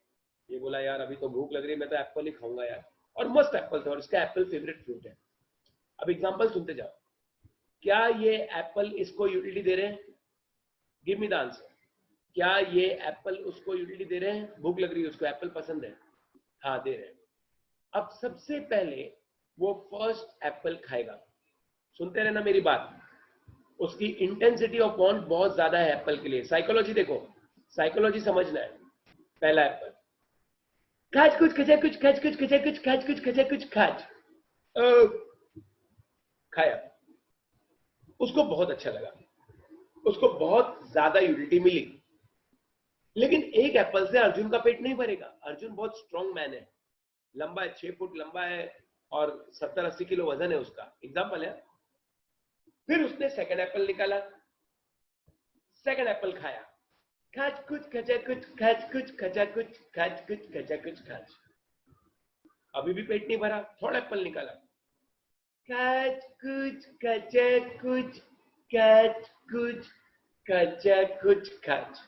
ये बोला यार अभी तो भूख लग रही है, मैं तो एप्पल ही खाऊंगा यार। और मस्त एप्पल था, और इसका एप्पल फेवरेट फ्रूट है। अब एग्जांपल सुनते जाओ, क्या ये एप्पल इसको यूटिलिटी दे रहे हैं? Give me the answer. क्या ये एप्पल उसको यूटिलिटी दे रहे हैं? भूख लग रही है उसको, एप्पल पसंद है, हाँ दे रहे हैं। अब सबसे पहले वो फर्स्ट एप्पल खाएगा, सुनते रहना मेरी बात। उसकी इंटेंसिटी ऑफ वांट बहुत ज्यादा है एप्पल के लिए। साइकोलॉजी देखो, साइकोलॉजी समझना है। पहला एप्पल, खाज कुछ खचा कुछ खाज कुछ खचा कुछ खाज कुछ खचा कुछ खाज, खाया, उसको बहुत अच्छा लगा, उसको बहुत ज्यादा यूटिलिटी मिली। लेकिन एक एप्पल से अर्जुन का पेट नहीं भरेगा। अर्जुन बहुत स्ट्रांग मैन है, लंबा है, 6 फुट लंबा है, और 70-80 किलो वजन है उसका, एग्जाम्पल है। फिर उसने सेकंड एप्पल निकाला, सेकंड एप्पल खाया, खाज कुछ खचा कुछ खाज कुछ खचा कुछ खाज कुछ खचा कुछ खाज, अभी भी पेट नहीं भरा। थर्ड एप्पल निकाला, खाज कुछ खचा कुछ खाज कुछ खचा कुछ खाज।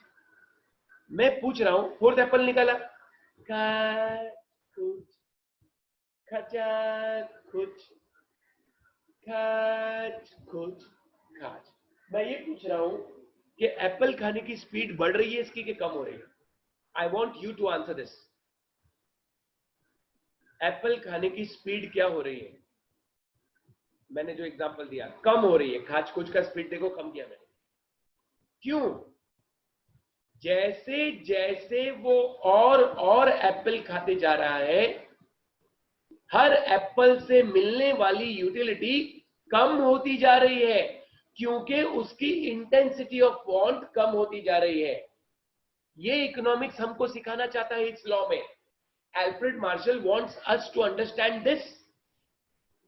मैं पूछ रहा हूं, फोर्थ एप्पल निकाला, खाज कुछ खचा कुछ खाज कुछ खाज। मैं ये पूछ रहा हूं कि एप्पल खाने की स्पीड बढ़ रही है इसकी कि कम हो रही है? I want you to answer this. Apple खाने की स्पीड क्या हो रही है? मैंने जो एग्जांपल दिया, कम हो रही है। खाज कुछ का स्पीड देखो कम किया मैंने, क्यों? जैसे जैसे वो और एप्पल खाते जा रहा है, हर एप्पल से मिलने वाली यूटिलिटी कम होती जा रही है, क्योंकि उसकी इंटेंसिटी ऑफ वांट कम होती जा रही है। ये इकोनॉमिक्स हमको सिखाना चाहता है इस लॉ में। Alfred Marshall wants us to understand this,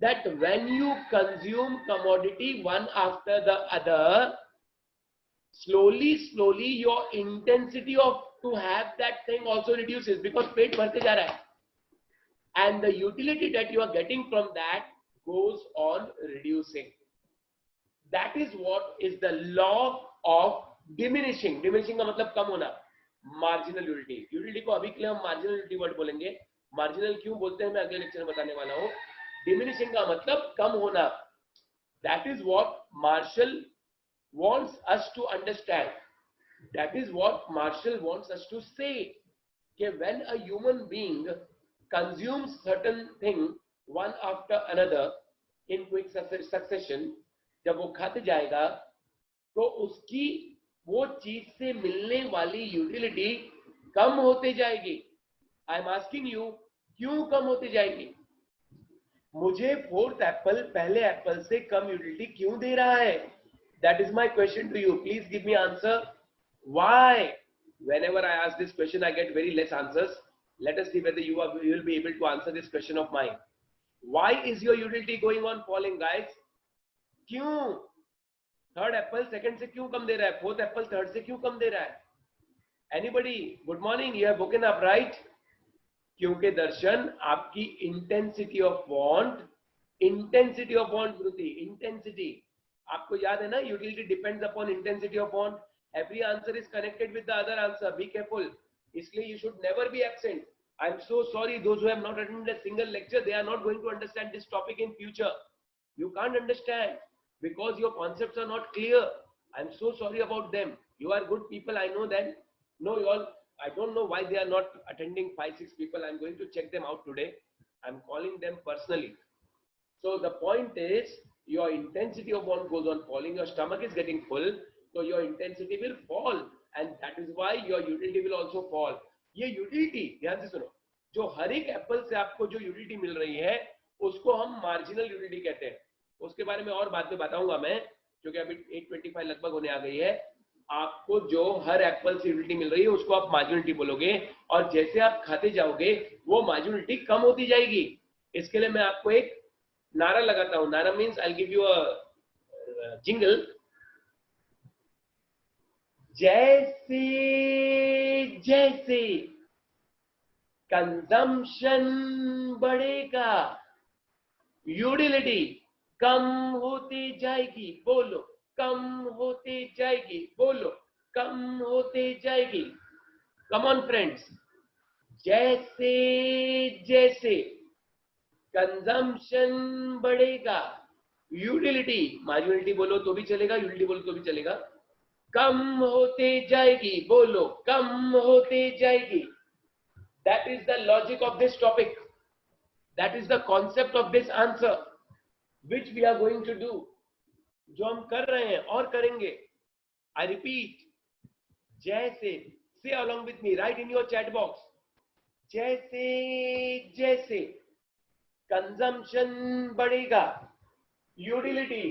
that when you consume commodity one after the other, slowly your intensity of to have that thing also reduces, because पेट भरते जा रहा है, and the utility that you are getting from that goes on reducing. That is what is the law of diminishing. Diminishing का मतलब कम होना, marginal utility. Utility को अभी के लिए हम मार्जिनल यूटिलिटी वर्ड बोलेंगे। मार्जिनल क्यों बोलते हैं मैं अगले लेक्चर में बताने वाला हूं। डिमिनिशिंग का मतलब कम होना। That is what Marshall wants us to understand. That is what Marshall wants us to say. कि when a human being consumes certain thing one after another in quick succession, जब वो खाते जाएगा तो उसकी वो चीज से मिलने वाली यूटिलिटी कम होते जाएगी। आई एम आस्किंग यू, क्यों कम होती जाएगी? मुझे फोर्थ एप्पल पहले एप्पल से कम यूटिलिटी क्यों दे रहा है? That is my question to you. Please give me answer. Why? Whenever I ask this question, I get very less answers. Let us see whether you will be able to answer this question of mine. Why is your utility going on falling, guys? क्यों? Third Apple second से क्यों कम दे रहा है? Fourth Apple third से क्यों कम दे रहा है? Anybody? Good morning. You have woken up, right? क्योंकि दर्शन आपकी इंटेंसिटी ऑफ वांट वृद्धि, इंटेंसिटी आपको याद है ना, utility depends upon intensity of bond, every answer is connected with the other answer, be careful, इसलिए you should never be absent. I am so sorry, those who have not attended a single lecture, they are not going to understand this topic in future. You can't understand because your concepts are not clear. I am so sorry about them. You are good people, I know them. No, you all, I don't know why they are not attending. 5-6 people, I am going to check them out today. I am calling them personally. So the point is, your intensity of bond goes on falling, your stomach is getting full, so your intensity will fall, and that is why your utility will also fall. ये utility ध्यान से सुनो, जो हर एक Apple से आपको जो utility मिल रही है उसको हम मार्जिनल यूटिलिटी कहते हैं. उसके बारे में और बाद में बताऊंगा मैं, क्योंकि अभी 8:25 लगभग होने आ गई है. आपको जो हर एप्पल से यूटिलिटी मिल रही है उसको आप मार्जिनलिटी बोलोगे, और जैसे आप खाते जाओगे वो मार्जिनलिटी कम होती जाएगी. इसके लिए मैं आपको एक नारा लगाता हूं. नारा means I give you a jingle. जैसे जैसे कंजम्पशन बढ़ेगा यूटिलिटी कम होती जाएगी. बोलो कम होती जाएगी. बोलो कम होती जाएगी. Come on friends. जैसे जैसे कंजम्पशन बढ़ेगा यूटिलिटी, मार्जिनलिटी बोलो तो भी चलेगा, यूटिलिटी बोलो तो भी चलेगा, कम होते जाएगी. बोलो कम होते जाएगी. That is the logic of this topic. That is the concept of this answer, which we are going to do. जो हम कर रहे हैं और करेंगे. I repeat, जैसे, say along with me, write in your chat box. जैसे जैसे कंजम्पशन बढ़ेगा यूटिलिटी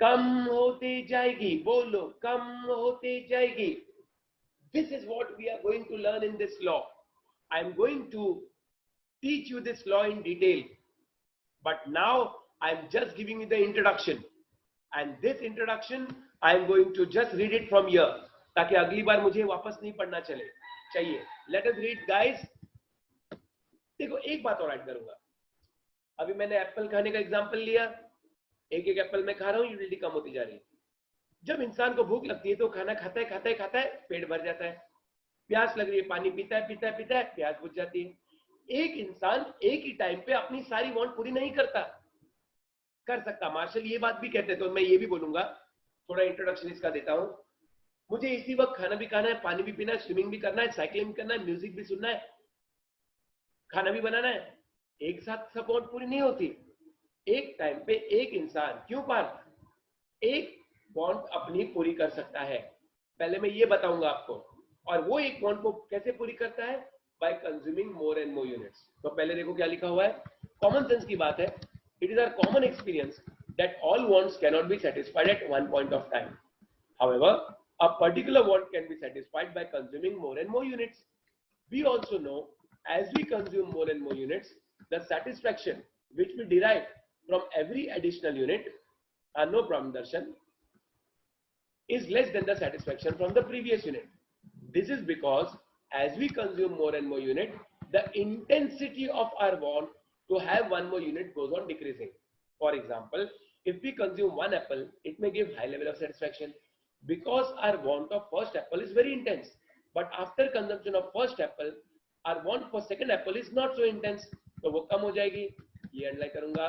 कम होती जाएगी. बोलो कम होती जाएगी. This is what we are going to learn in this law. I am going to teach you this law in detail, but now I am just giving you the introduction, and this introduction I am going to just read it from here, ताकि अगली बार मुझे वापस नहीं पढ़ना चाहिए. Let us read guys. देखो एक बात और ऐड करूंगा. अभी मैंने एप्पल खाने का एग्जांपल लिया. एक एक एप्पल मैं खा रहा हूं, यूटिलिटी कम होती जा रही है. जब इंसान को भूख लगती है तो खाना खाता है, पेट भर जाता है. प्यास लग रही है, पानी पीता है, प्यास बुझ जाती है. एक इंसान एक ही टाइम पे अपनी सारी वांट पूरी नहीं कर सकता. मार्शल ये बात भी कहते हैं, तो मैं ये भी बोलूंगा. थोड़ा इंट्रोडक्शन इसका देता हूं. मुझे इसी वक्त खाना भी खाना है, पानी भी पीना है, स्विमिंग भी करना है, साइकिलिंग भी करना है, म्यूजिक भी सुनना है, खाना भी बनाना है. एक साथ सब वांट पूरी नहीं होती. एक टाइम पे एक इंसान क्यों पार्थ एक वांट अपनी पूरी कर सकता है. पहले मैं ये बताऊंगा आपको. और वो एक वांट को कैसे पूरी करता है? Bye consuming more and more units. तो पहले देखो क्या लिखा हुआ है. कॉमन सेंस की बात है. It is our common experience that all wants can not be satisfied at one point of time. However, a particular want can be satisfied by consuming more and more units. We also know, as we consume more and more units, the satisfaction which we derive from every additional unit, no problem Darshan, is less than the satisfaction from the previous unit. This is because as we consume more and more unit, the intensity of our want to have one more unit goes on decreasing. For example, if we consume one apple, it may give high level of satisfaction because our want of first apple is very intense. But after consumption of first apple, our want for second apple is not so intense, तो वो कम हो जाएगी. ये underline करूंगा.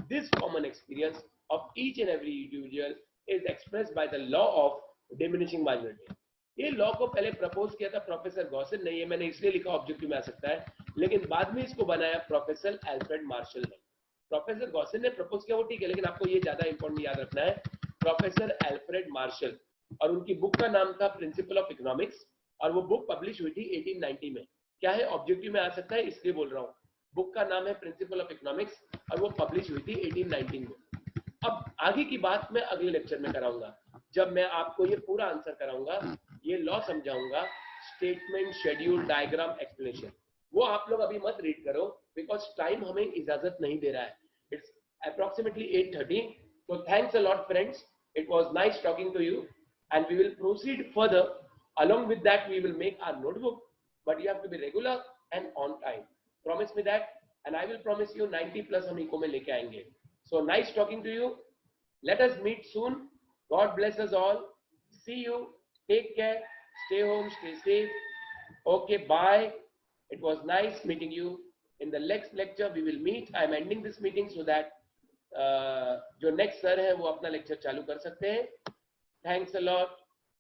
This common experience of each and every individual is expressed by the law of diminishing marginality. ये law को पहले propose किया था प्रोफेसर गॉसिन ने. ये मैंने इसलिए लिखा, ऑब्जेक्टिव में आ सकता है, लेकिन बाद में इसको बनाया प्रोफेसर एल्फ्रेड मार्शल ने. प्रोफेसर गॉसिन ने प्रपोज किया वो ठीक है, लेकिन आपको ये ज्यादा इंपॉर्टेंट याद रखना है. प्रोफेसर एल्फ्रेड मार्शल, और उनकी बुक का नाम था प्रिंसिपल ऑफ इकोनॉमिक्स, और वो बुक पब्लिश हुई थी 1890 में. क्या है, ऑब्जेक्टिव में आ सकता है इसलिए बोल रहा हूं. बुक का नाम है प्रिंसिपल ऑफ इकोनॉमिक्स और वो पब्लिश हुई थी 1819 में. अब आगे की बात मैं अगले लेक्चर में कराऊंगा, जब मैं आपको ये पूरा आंसर कराऊंगा, ये लॉ समझाऊंगा, स्टेटमेंट, शेड्यूल, डायग्राम, एक्सप्लेनेशन. वो आप लोग अभी मत रीड करो बिकॉज टाइम हमें इजाजत नहीं दे रहा है. It's approximately 8:30. So thanks a lot friends. It was nice talking to you and we will proceed further. Along with that we will make our notebook, but you have to be regular and on time. Promise me that and I will promise you 90 plus हम eco में लेके आएंगे. So nice talking to you. Let us meet soon God bless us all. See you. Take care. Stay home. Stay safe. Okay, bye. It was nice meeting you. In the next lecture, we will meet. I am ending this meeting so that जो next sir है वो अपना lecture चालू कर सकते हैं. Thanks a lot.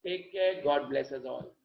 Take care. God bless us all.